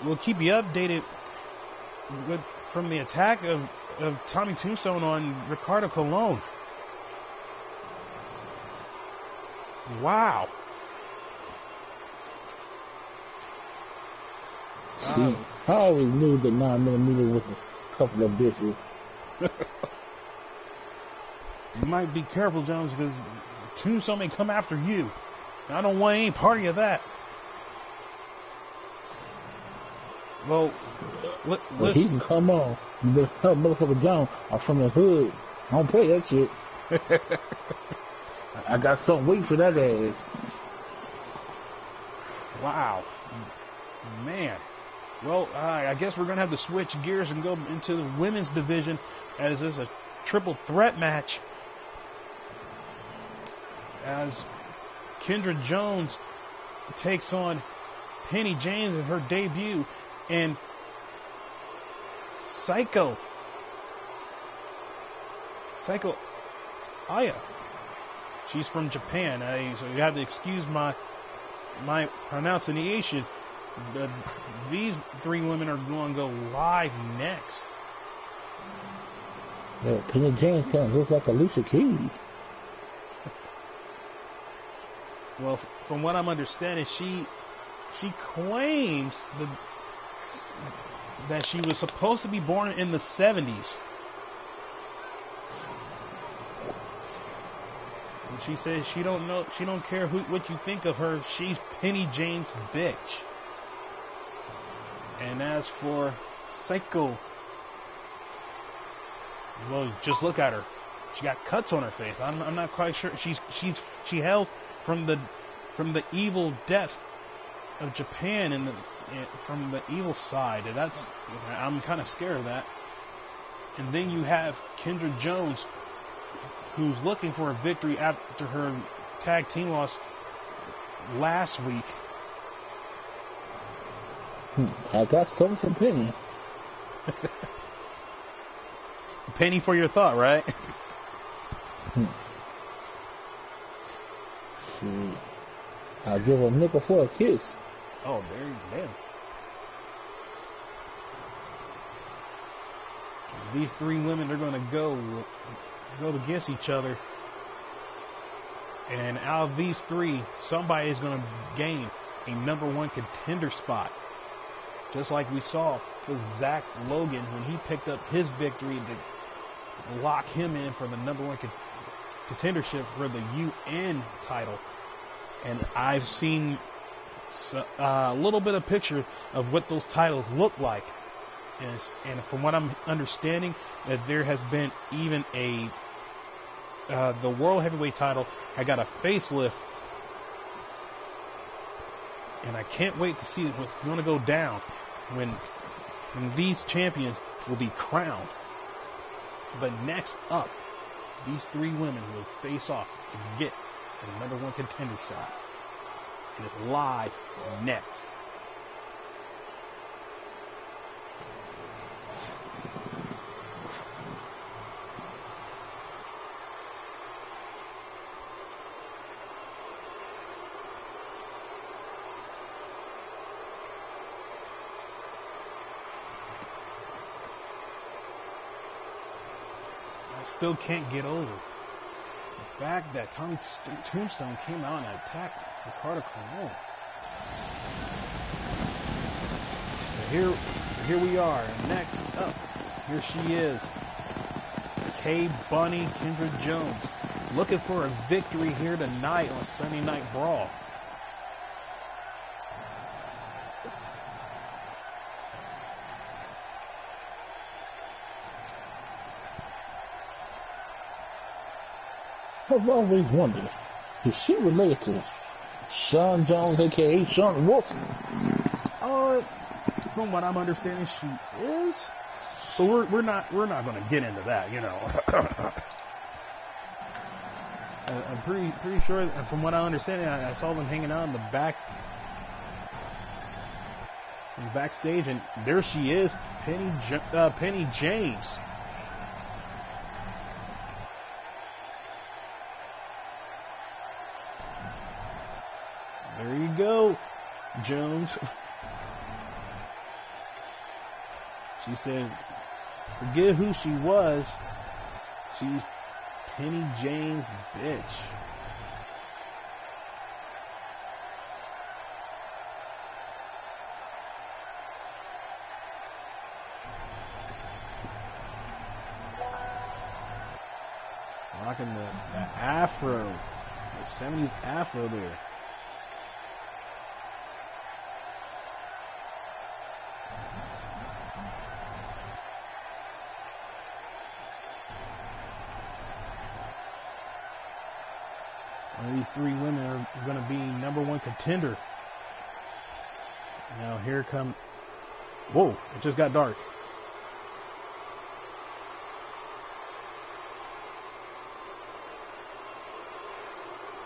We'll keep you updated from the attack of Tommy Tombstone on Ricardo Colon. Wow. See, I always knew that 9mm was a couple of bitches. You might be careful, Jones, because Tombstone may come after you. And I don't want any party of that. Well, let's... He can come on. The motherfucker John are from the hood. I don't play that shit. I got something waiting for that ass. Wow. Man. Well, I guess we're going to have to switch gears and go into the women's division, as this is a triple threat match. As Kendra Jones takes on Penny James in her debut, and Psycho Aya. She's from Japan, so you have to excuse my my pronunciation, these three women are going to go live next. Yeah, Penny James kind of looks like Alicia Keys. Well, from what I'm understanding, she claims that she was supposed to be born in the 70s. And she says she don't care what you think of her. She's Penny James' bitch. And as for Psycho, well, just look at her. She got cuts on her face. I'm not quite sure. She hails from the evil depths of Japan and from the evil side. And I'm kind of scared of that. And then you have Kendra Jones, who's looking for a victory after her tag team loss last week. I got something from Penny. Penny for your thought, right? I'll give a nickel for a kiss. Oh, there you go. These three women are going to go against each other. And out of these three, somebody is going to gain a #1 contender spot. Just like we saw with Zach Logan when he picked up his victory to lock him in for the #1 contendership for the UN title. And I've seen a little bit of picture of what those titles look like. And from what I'm understanding, that there has been even the World Heavyweight title, I got a facelift. And I can't wait to see what's going to go down when these champions will be crowned. But next up, these three women will face off and get the #1 contender shot. And it's live next. I still can't get over the fact that Tommy Tombstone came out and attacked Ricardo Colon. So here we are. Next up, here she is, Kay Bunny Kendra Jones, looking for a victory here tonight on Sunday Night Brawl. I've always wondered, is she related to Sean Jones, aka Sean Wolf? From what I'm understanding, she is. But we're not going to get into that, you know. I'm pretty sure. From what I understand, I saw them hanging out in the backstage, and there she is, Penny James. There you go, Jones. She said, forget who she was. She's Penny James' bitch. Rocking the afro, the 70s afro there. These three women are going to be #1 contender. Now here come... Whoa, it just got dark.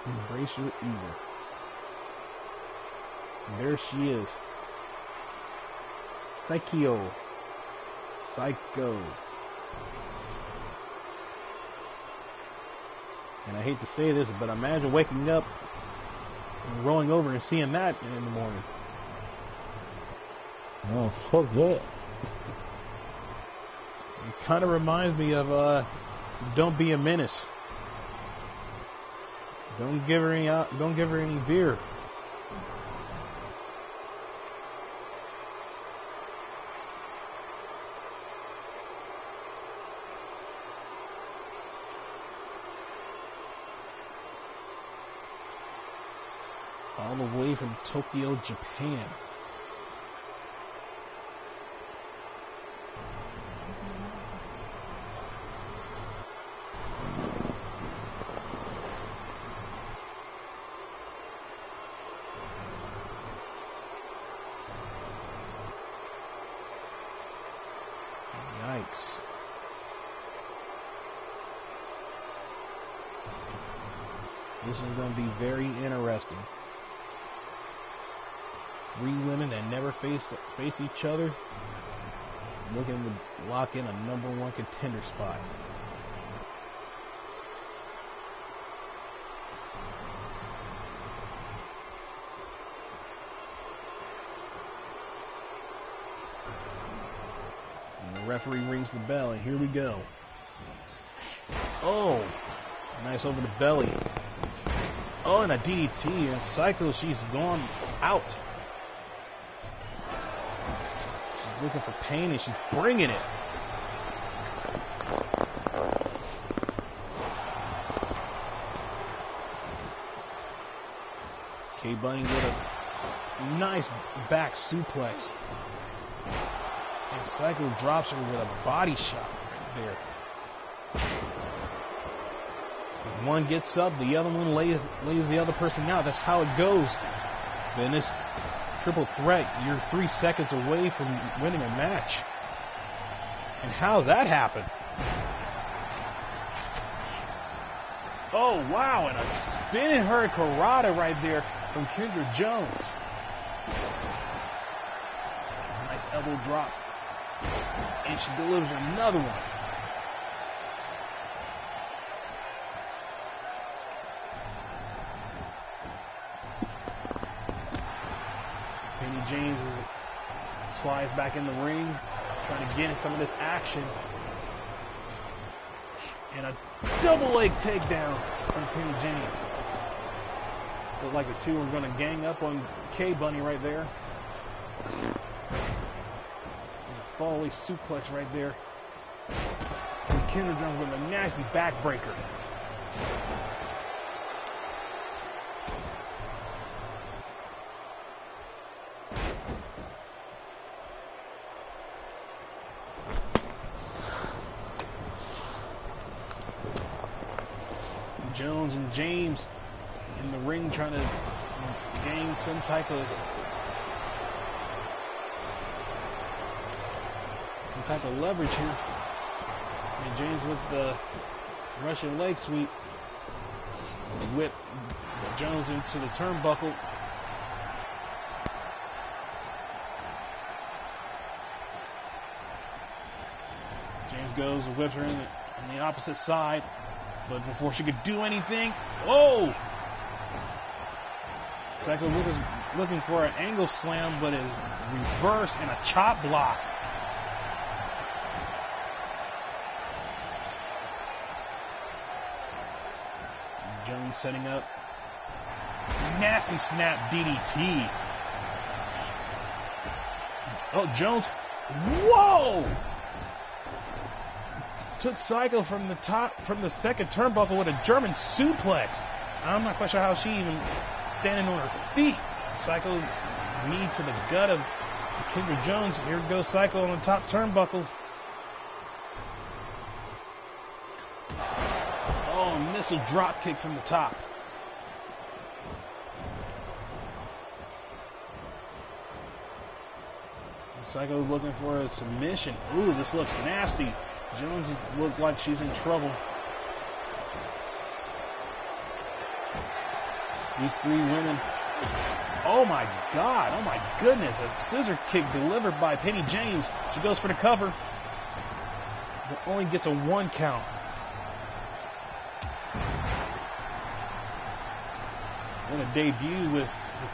Embrace your evil. And there she is. Psycho. And I hate to say this, but imagine waking up rolling over and seeing that in the morning. Oh, fuck that. It kind of reminds me of Don't Be a Menace. Don't give her any beer. All the way from Tokyo, Japan. Yikes. This is going to be very interesting. 3 women that never face each other, looking to lock in a #1 contender spot. And the referee rings the bell, and here we go. Oh, nice over the belly. Oh, and a DDT, and Psycho, she's gone out. Looking for pain, and she's bringing it. K-Bunny with a nice back suplex. And Psycho drops her with a body shot right there. If one gets up, the other one lays the other person out. That's how it goes. Then this triple threat, you're 3 seconds away from winning a match. And how that happened? Oh, wow, and a spinning hurricanrana right there from Kendra Jones. Nice elbow drop. And she delivers another one. James slides back in the ring, trying to get in some of this action. And a double leg takedown from Penny James. Looks like the two are going to gang up on K-Bunny right there. And a fall away suplex right there. And Kendra Jones with a nasty backbreaker. Jones and James in the ring trying to gain some type of leverage here. And James with the Russian leg sweep, whip Jones into the turnbuckle. James goes and whips her on the opposite side. But before she could do anything, oh! Psycho looking for an angle slam, but is reversed and a chop block. Jones setting up. Nasty snap DDT. Oh, Jones. Whoa! Took Psycho from the second turnbuckle with a German suplex. I'm not quite sure how she even standing on her feet. Psycho knee to the gut of Kendra Jones. Here goes Psycho on the top turnbuckle. Oh, missile drop kick from the top. Psycho looking for a submission. Ooh, this looks nasty. Jones looks like she's in trouble. These 3 women. Oh my God. Oh my goodness. A scissor kick delivered by Penny James. She goes for the cover. But only gets a 1 count. in a debut with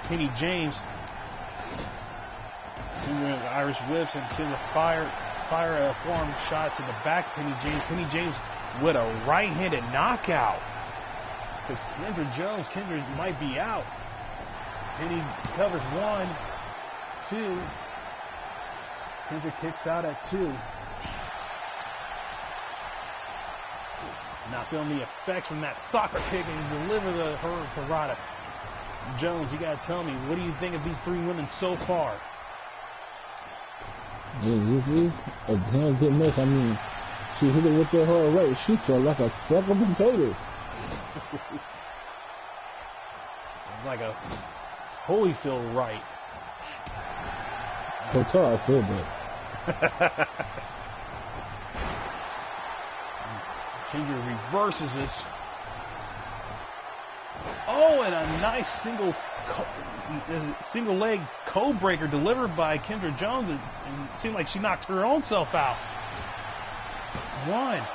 Penny James. Irish whips and sends a fire a forearm shot to the back. Penny James with a right-handed knockout. But Kendra might be out. Penny covers 1, 2. Kendra kicks out at 2. Not feeling the effects from that soccer kick and deliver her parada. Jones, you gotta tell me, what do you think of these 3 women so far? Yeah, this is a damn good match. I mean, she hit it with that hard right. She felt like a sack of potatoes. Like a Holyfield right. Hotel said that. Kendra reverses this. Oh, and a nice single leg code breaker delivered by Kendra Jones. And it seemed like she knocked her own self out. 1,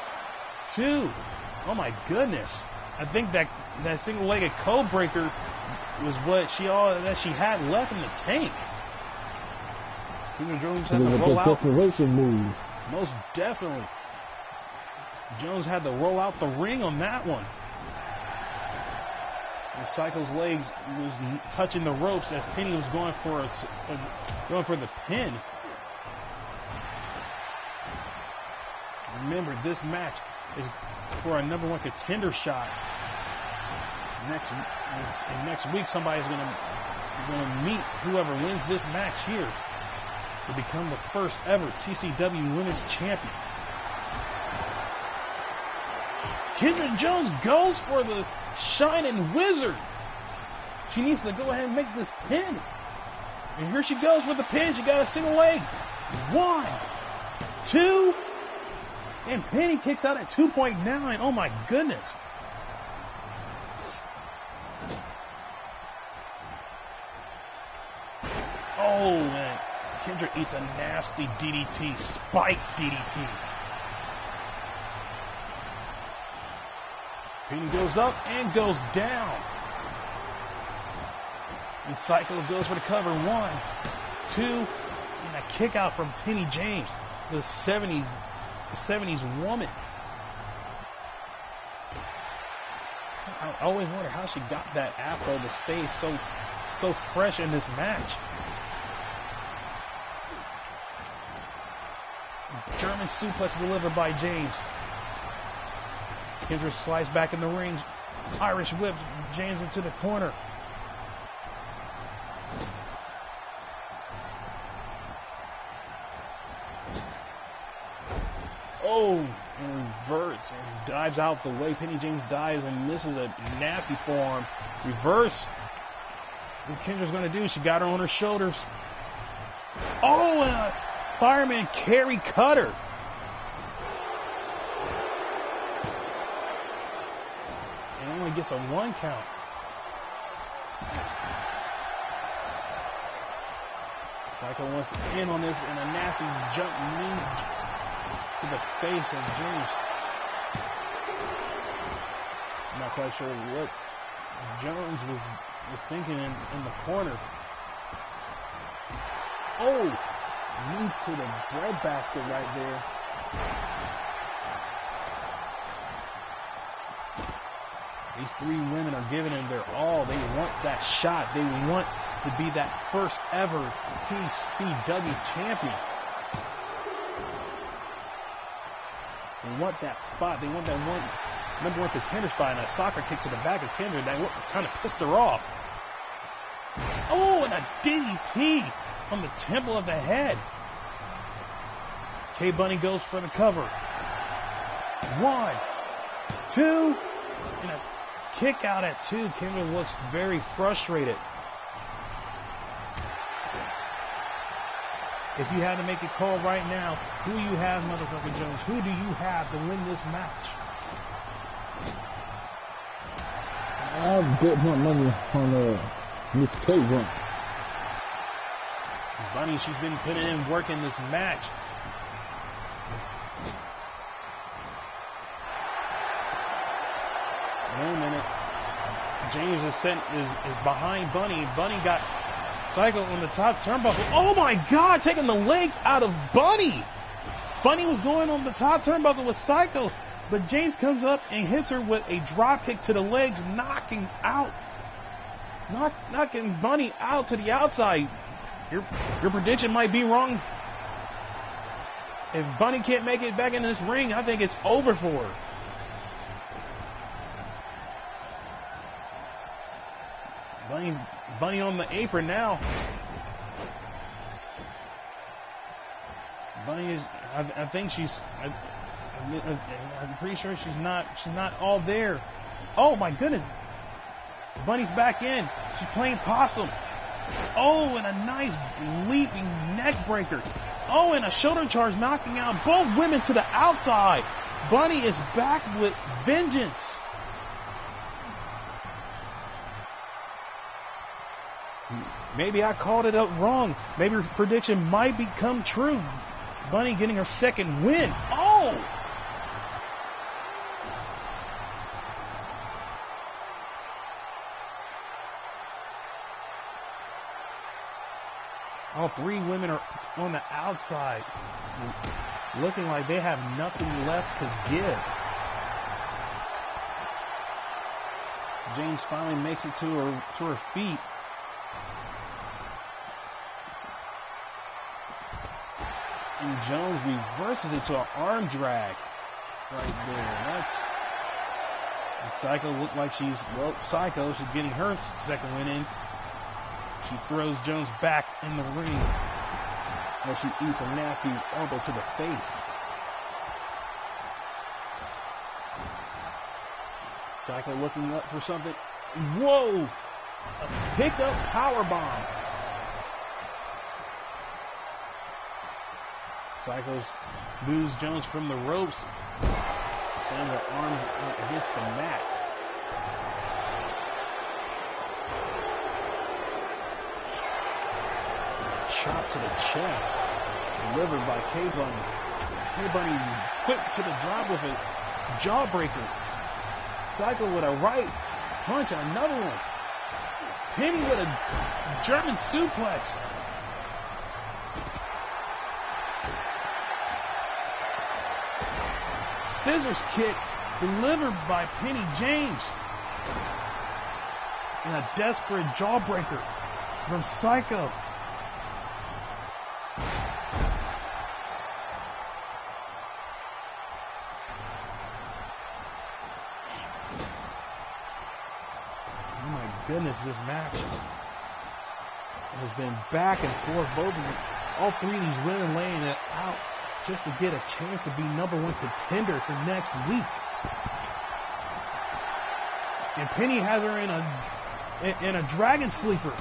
2. Oh my goodness. I think that single-legged code breaker was what she had left in the tank. Kendra Jones had to roll out. Declaration move. Most definitely. Jones had to roll out the ring on that one. And Psycho's legs was touching the ropes as Penny was going for the pin. Remember, this match is for a #1 contender shot. Next week, somebody's gonna meet whoever wins this match here to become the first ever TCW Women's Champion. Kendra Jones goes for the Shining Wizard. She needs to go ahead and make this pin. And here she goes with the pin. She got a single leg. 1, 2. And Penny kicks out at 2.9. Oh my goodness. Oh, man. Kendra eats a nasty DDT. Spike DDT. Penny goes up and goes down. And Psycho goes for the cover. 1, 2, and a kick out from Penny James, the 70s woman. I always wonder how she got that afro to stay so fresh in this match. German suplex delivered by James. Kendra slides back in the ring. Irish whips James into the corner. Oh, and reverts and dives out the way. Penny James dives and misses a nasty forearm. Reverse. What Kendra's going to do, she got her on her shoulders. Oh, and a fireman carry cutter. Only gets a 1 count. Psycho wants in on this and a nasty jump knee to the face of James. I'm not quite sure what Jones was thinking in the corner. Oh, knee to the breadbasket right there. These 3 women are giving it their all. They want that shot. They want to be that first ever TCW champion. They want that spot. They want that #1 contender spot, and a soccer kick to the back of Kendra that kind of pissed her off. Oh, and a DDT on the temple of the head. K-Bunny goes for the cover. 1, 2, and a kick out at 2. Kendra looks very frustrated. If you had to make a call right now, who you have, motherfucker Jones? Who do you have to win this match? I'll bet my money on Miss K-Bunny. Bunny, she's been putting in work in this match. Wait a minute. James is behind Bunny. Bunny got Psycho on the top turnbuckle. Oh my God, taking the legs out of Bunny. Bunny was going on the top turnbuckle with Psycho, but James comes up and hits her with a drop kick to the legs, knocking Bunny out to the outside. Your prediction might be wrong. If Bunny can't make it back in this ring, I think it's over for her. Bunny on the apron now. Bunny is. I think she's. I'm pretty sure she's not all there. Oh my goodness. Bunny's back in. She's playing possum. Oh, and a nice leaping neck breaker. Oh, and a shoulder charge knocking out both women to the outside. Bunny is back with vengeance. Maybe I called it up wrong. Maybe her prediction might become true. Bunny getting her second win. Oh! All three women are on the outside, looking like they have nothing left to give. James finally makes it to her feet. And Jones reverses it to an arm drag right there. And Psycho looked like she's getting her second win in. She throws Jones back in the ring as she eats a nasty elbow to the face. Psycho looking up for something. Whoa! A pickup powerbomb. Psycho moves Jones from the ropes, sends her arms against the mat. Chop to the chest, delivered by K-Bunny. K-Bunny quick to the drop with a jawbreaker. Psycho with a right punch, another one. Penny with a German suplex. Scissors kick delivered by Penny James. And a desperate jawbreaker from Psycho. Oh my goodness, this match has been back and forth. All three of these women laying it out just to get a chance to be number one contender for next week. And Penny has her in a dragon sleeper.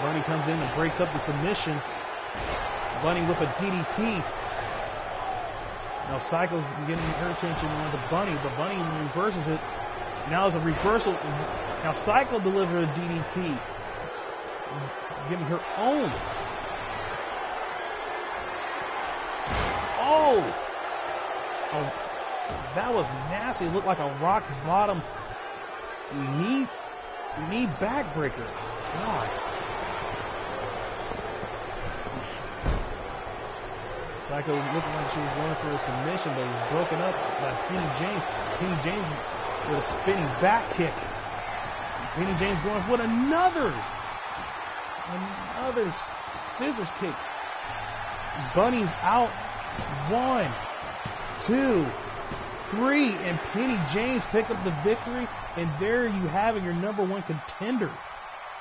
Bunny comes in and breaks up the submission. Bunny with a DDT. Now Psycho's getting her attention on the Bunny, but Bunny reverses it. Now it's a reversal. Now Psycho delivers a DDT, giving her own. Oh, that was nasty. It looked like a rock bottom knee backbreaker. God. Psycho looking like she was going for a submission, but was broken up by Penny James. Penny James with a spinning back kick. Penny James going for another scissors kick. Bunny's out. 1, 2, 3, and Penny James pick up the victory. And there you have it, your number one contender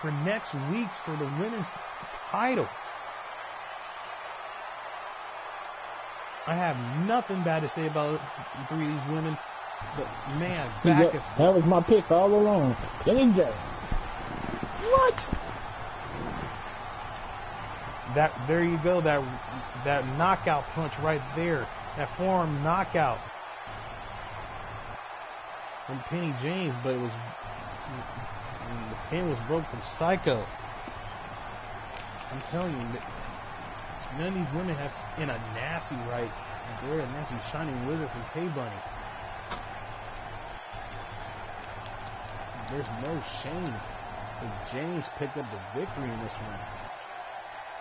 for next week's for the women's title. I have nothing bad to say about three of these women, but man, that was my pick all along. Penny James. What? There you go. That knockout punch right there. That forearm knockout from Penny James, but the pin was broke from Psycho. I'm telling you, none of these women have in a nasty right. They're a nasty shining wizard from K-Bunny. there's no shame. James picked up the victory in this one.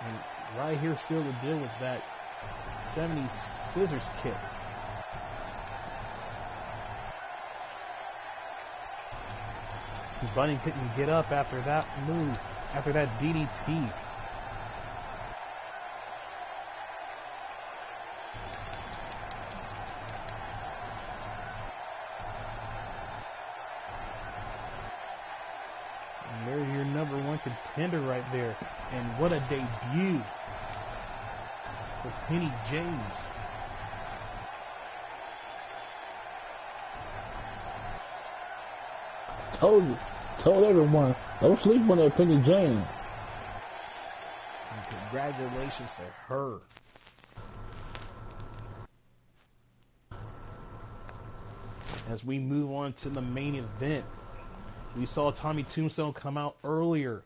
And right here still to deal with that 70s scissors kick. Bunny couldn't get up after that move, after that DDT. And there's your number one contender right there. And what a debut for Penny James. Told everyone, don't sleep on that Penny James. And congratulations to her. As we move on to the main event, we saw Tommy Tombstone come out earlier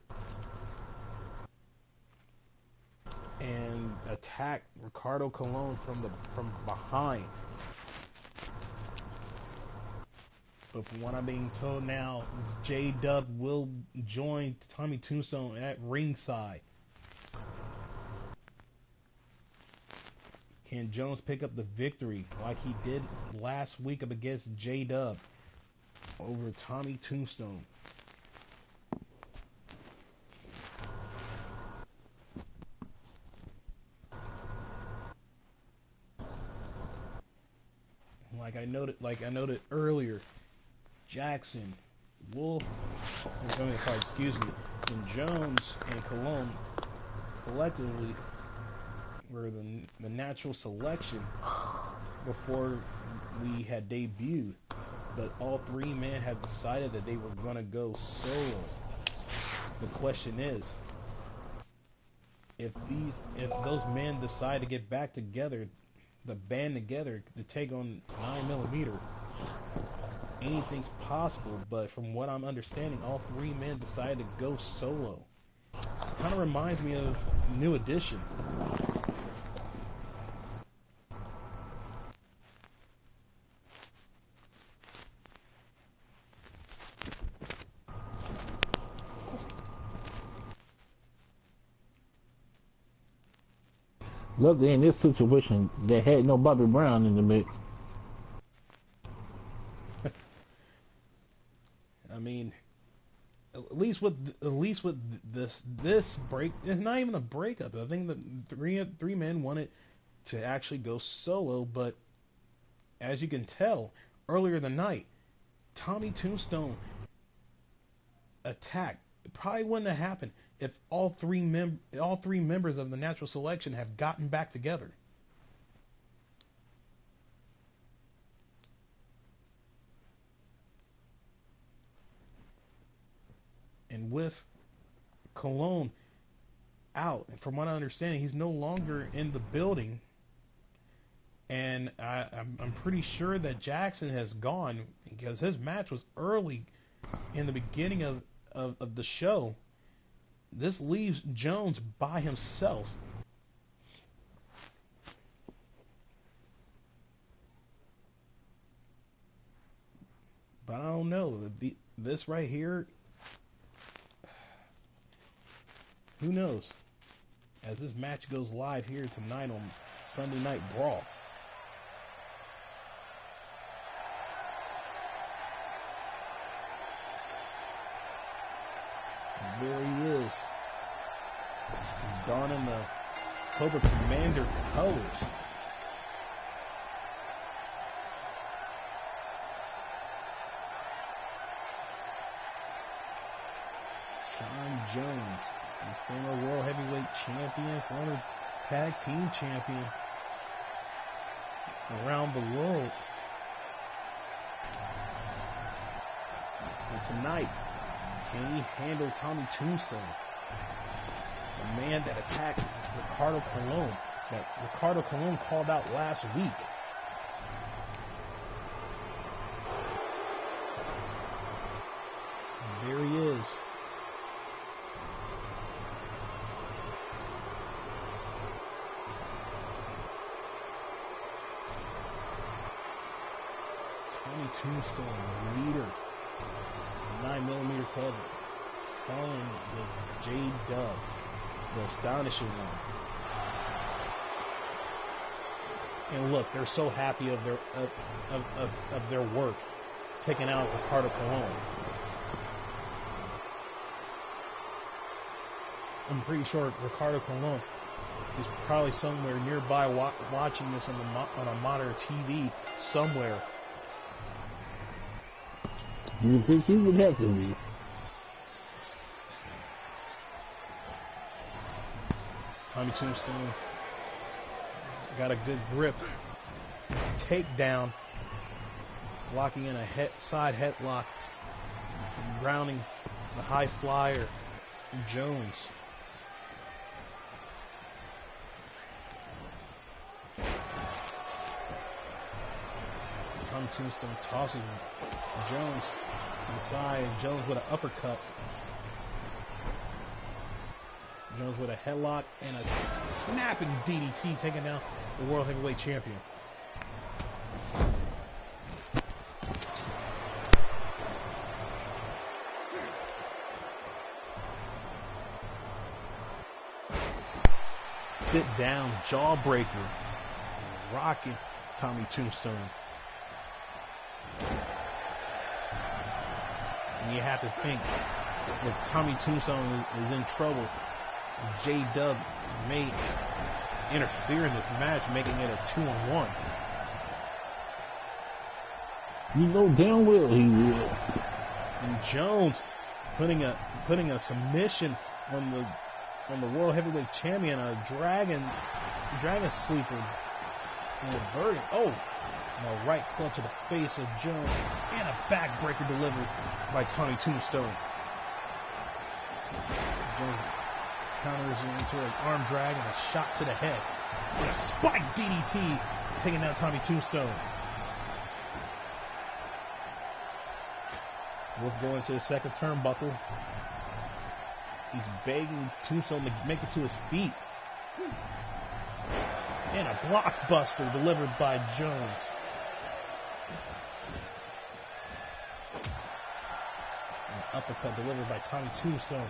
and attack Ricardo Colon from behind. But from what I'm being told now, J-Dub will join Tommy Tombstone at ringside. Can Jones pick up the victory like he did last week up against J-Dub over Tommy Tombstone? Like I noted earlier, Jackson, Wolf, excuse me, and Jones and Colon collectively were the natural selection before we had debuted. But all three men have decided that they were going to go solo. The question is, if those men decide to get back together, the band together to take on 9mm, anything's possible. But from what I'm understanding, all three men decided to go solo. Kind of reminds me of New Edition. Luckily, in this situation, they had no Bobby Brown in the mix. I mean, at least with this break, it's not even a breakup. I think the three men wanted to actually go solo, but as you can tell, earlier the night, Tommy Tombstone attacked. It probably wouldn't have happened if all three members of the natural selection have gotten back together. And with Colon out, and from what I understand, he's no longer in the building. And I'm pretty sure that Jackson has gone because his match was early in the beginning of the show. This leaves Jones by himself. But I don't know. This right here, who knows? As this match goes live here tonight on Sunday Night Brawl. And there he is. He's donning the Cobra Commander colors. Sean Jones, the former World Heavyweight Champion, former Tag Team Champion around the world. And tonight, can he handle Tommy Tombstone? The man that attacked Ricardo Colon, that Ricardo Colon called out last week. And there he is. Tommy Tombstone, the leader, 9mm following the J-Dub, the astonishing one. And look, they're so happy of their work, taking out Ricardo Colon. I'm pretty sure Ricardo Colon is probably somewhere nearby watching this on a monitor TV somewhere. You think he would have to be? Tommy Tombstone got a good grip. Takedown. Locking in a side headlock. Grounding the high flyer, Jones. Tommy Tombstone tosses Jones to the side. Jones with an uppercut. Jones with a headlock and a snapping DDT, taking down the World Heavyweight Champion. Sit down jawbreaker, rocking Tommy Tombstone. And you have to think, if Tommy Tombstone is in trouble, J-Dub may interfere in this match, making it a 2-on-1. You know damn well he will. And Jones putting a submission on the World Heavyweight Champion, a dragon sleeper, inverted. Oh, and a right clutch to the face of Jones, and a backbreaker delivered by Tommy Tombstone. Jones counters into an arm drag and a shot to the head. And a spike DDT, taking down Tommy Tombstone. Wolf going to the second turnbuckle. He's begging Tombstone to make it to his feet. And a blockbuster delivered by Jones. An uppercut delivered by Tommy Tombstone.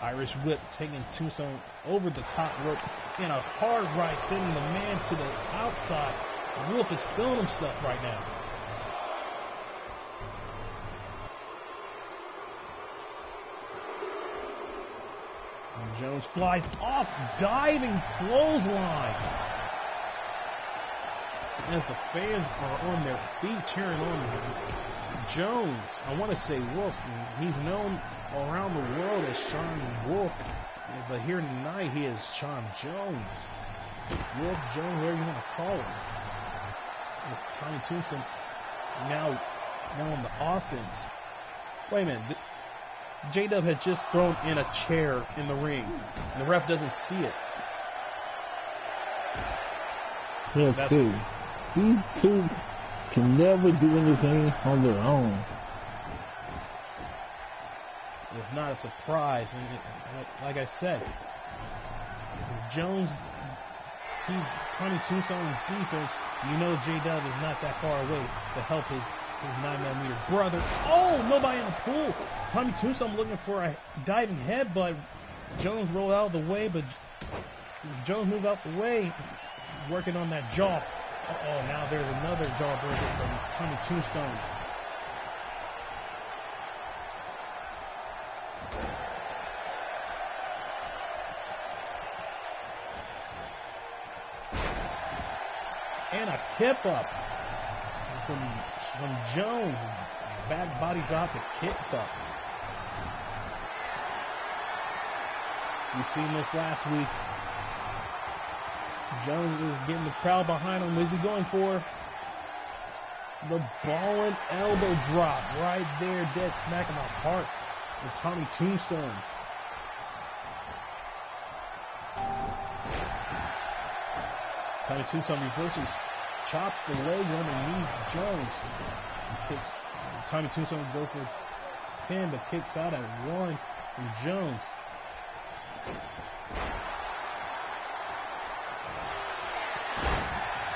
Irish whip taking Tombstone over the top rope. And a hard right, sending the man to the outside. Wolf is feeling himself right now. And Jones flies off, diving clothesline. As the fans are on their feet cheering on Jones. I want to say Wolf. He's known around the world as Sean Wolf, but here tonight he is Sean Jones. Wolf, Jones, whatever you want to call him. With Tommy Tombstone now on the offense. Wait a minute. J-Dub had just thrown in a chair in the ring, and the ref doesn't see it. Yes, too. These two can never do anything on their own. It's not a surprise, and like I said, Jones, Tommy Tombstone's defense. You know J-Dub is not that far away to help his 9mm brother. Oh, nobody in the pool. Tommy Tombstone looking for a diving headbutt. Jones rolled out of the way, but Jones moved out the way, working on that jaw. Uh-oh, now there's another jawbreaker from Tommy Tombstone. And a kip up from Jones. Back body drop to kip up. We've seen this last week. Jones is getting the crowd behind him. What is he going for? The ball and elbow drop right there, dead smack in the heart of Tommy Tombstone. Tommy Tombstone reverses, chops the leg underneath Jones. And kicks. Tommy Tombstone goes for a pin, but kicks out at one from Jones.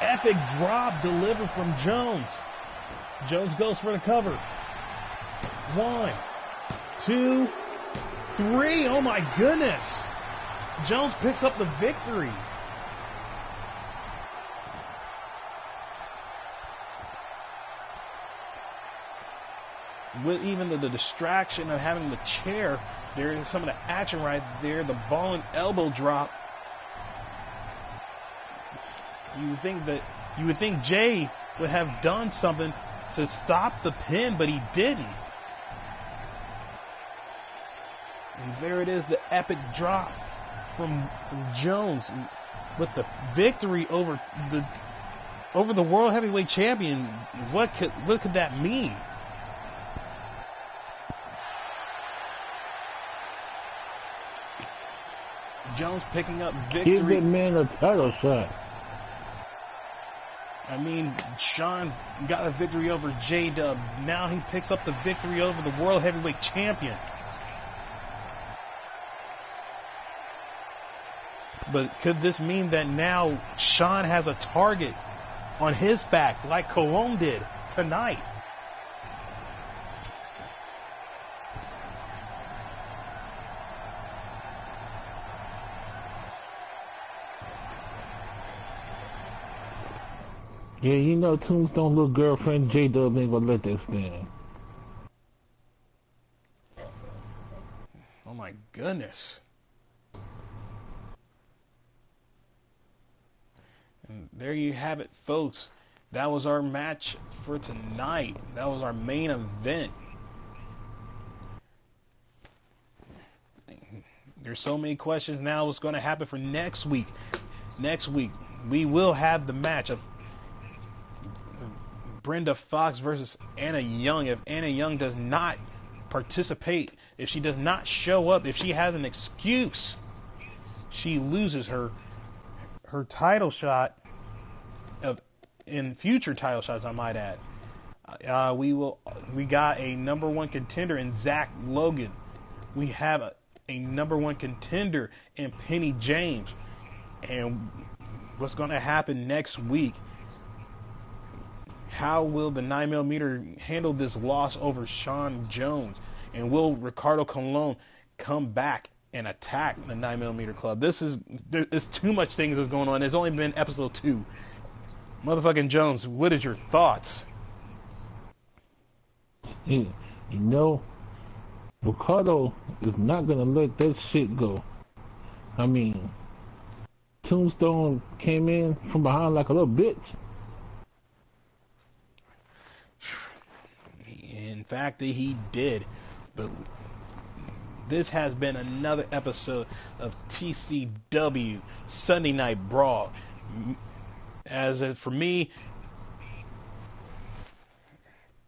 Epic drop delivered from Jones. Jones goes for the cover. 1, 2, 3. Oh my goodness. Jones picks up the victory. With even the distraction of having the chair, there is some of the action right there. The ball and elbow drop. You would think Jay would have done something to stop the pin, but he didn't. And there it is, the epic drop from Jones with the victory over the World Heavyweight Champion. What could that mean? Jones picking up victory. Give that man a title shot. I mean, Sean got a victory over J-Dub. Now he picks up the victory over the World Heavyweight Champion. But could this mean that now Sean has a target on his back like Colon did tonight? Yeah, you know Tombstone little girlfriend J-Dub ain't gonna let that stand. Oh my goodness. And there you have it, folks. That was our match for tonight. That was our main event. There's so many questions now. What's going to happen for next week? Next week, we will have the match of Brenda Fox versus Anna Young. If Anna Young does not participate, if she does not show up, if she has an excuse, she loses her title shot in future title shots, I might add. We got a #1 contender in Zach Logan. We have a #1 contender in Penny James. And what's going to happen next week? How will the 9mm handle this loss over Sean Jones? And will Ricardo Colon come back and attack the 9mm Club? There's too much things that's going on. It's only been episode 2. Motherfucking Jones, what is your thoughts? You know, Ricardo is not gonna let that shit go. I mean, Tombstone came in from behind like a little bitch. In fact, he did. But this has been another episode of TCW Sunday Night Brawl. For me,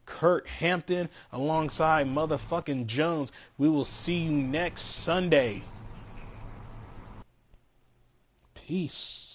Kurt Hampton alongside motherfucking Jones. We will see you next Sunday. Peace.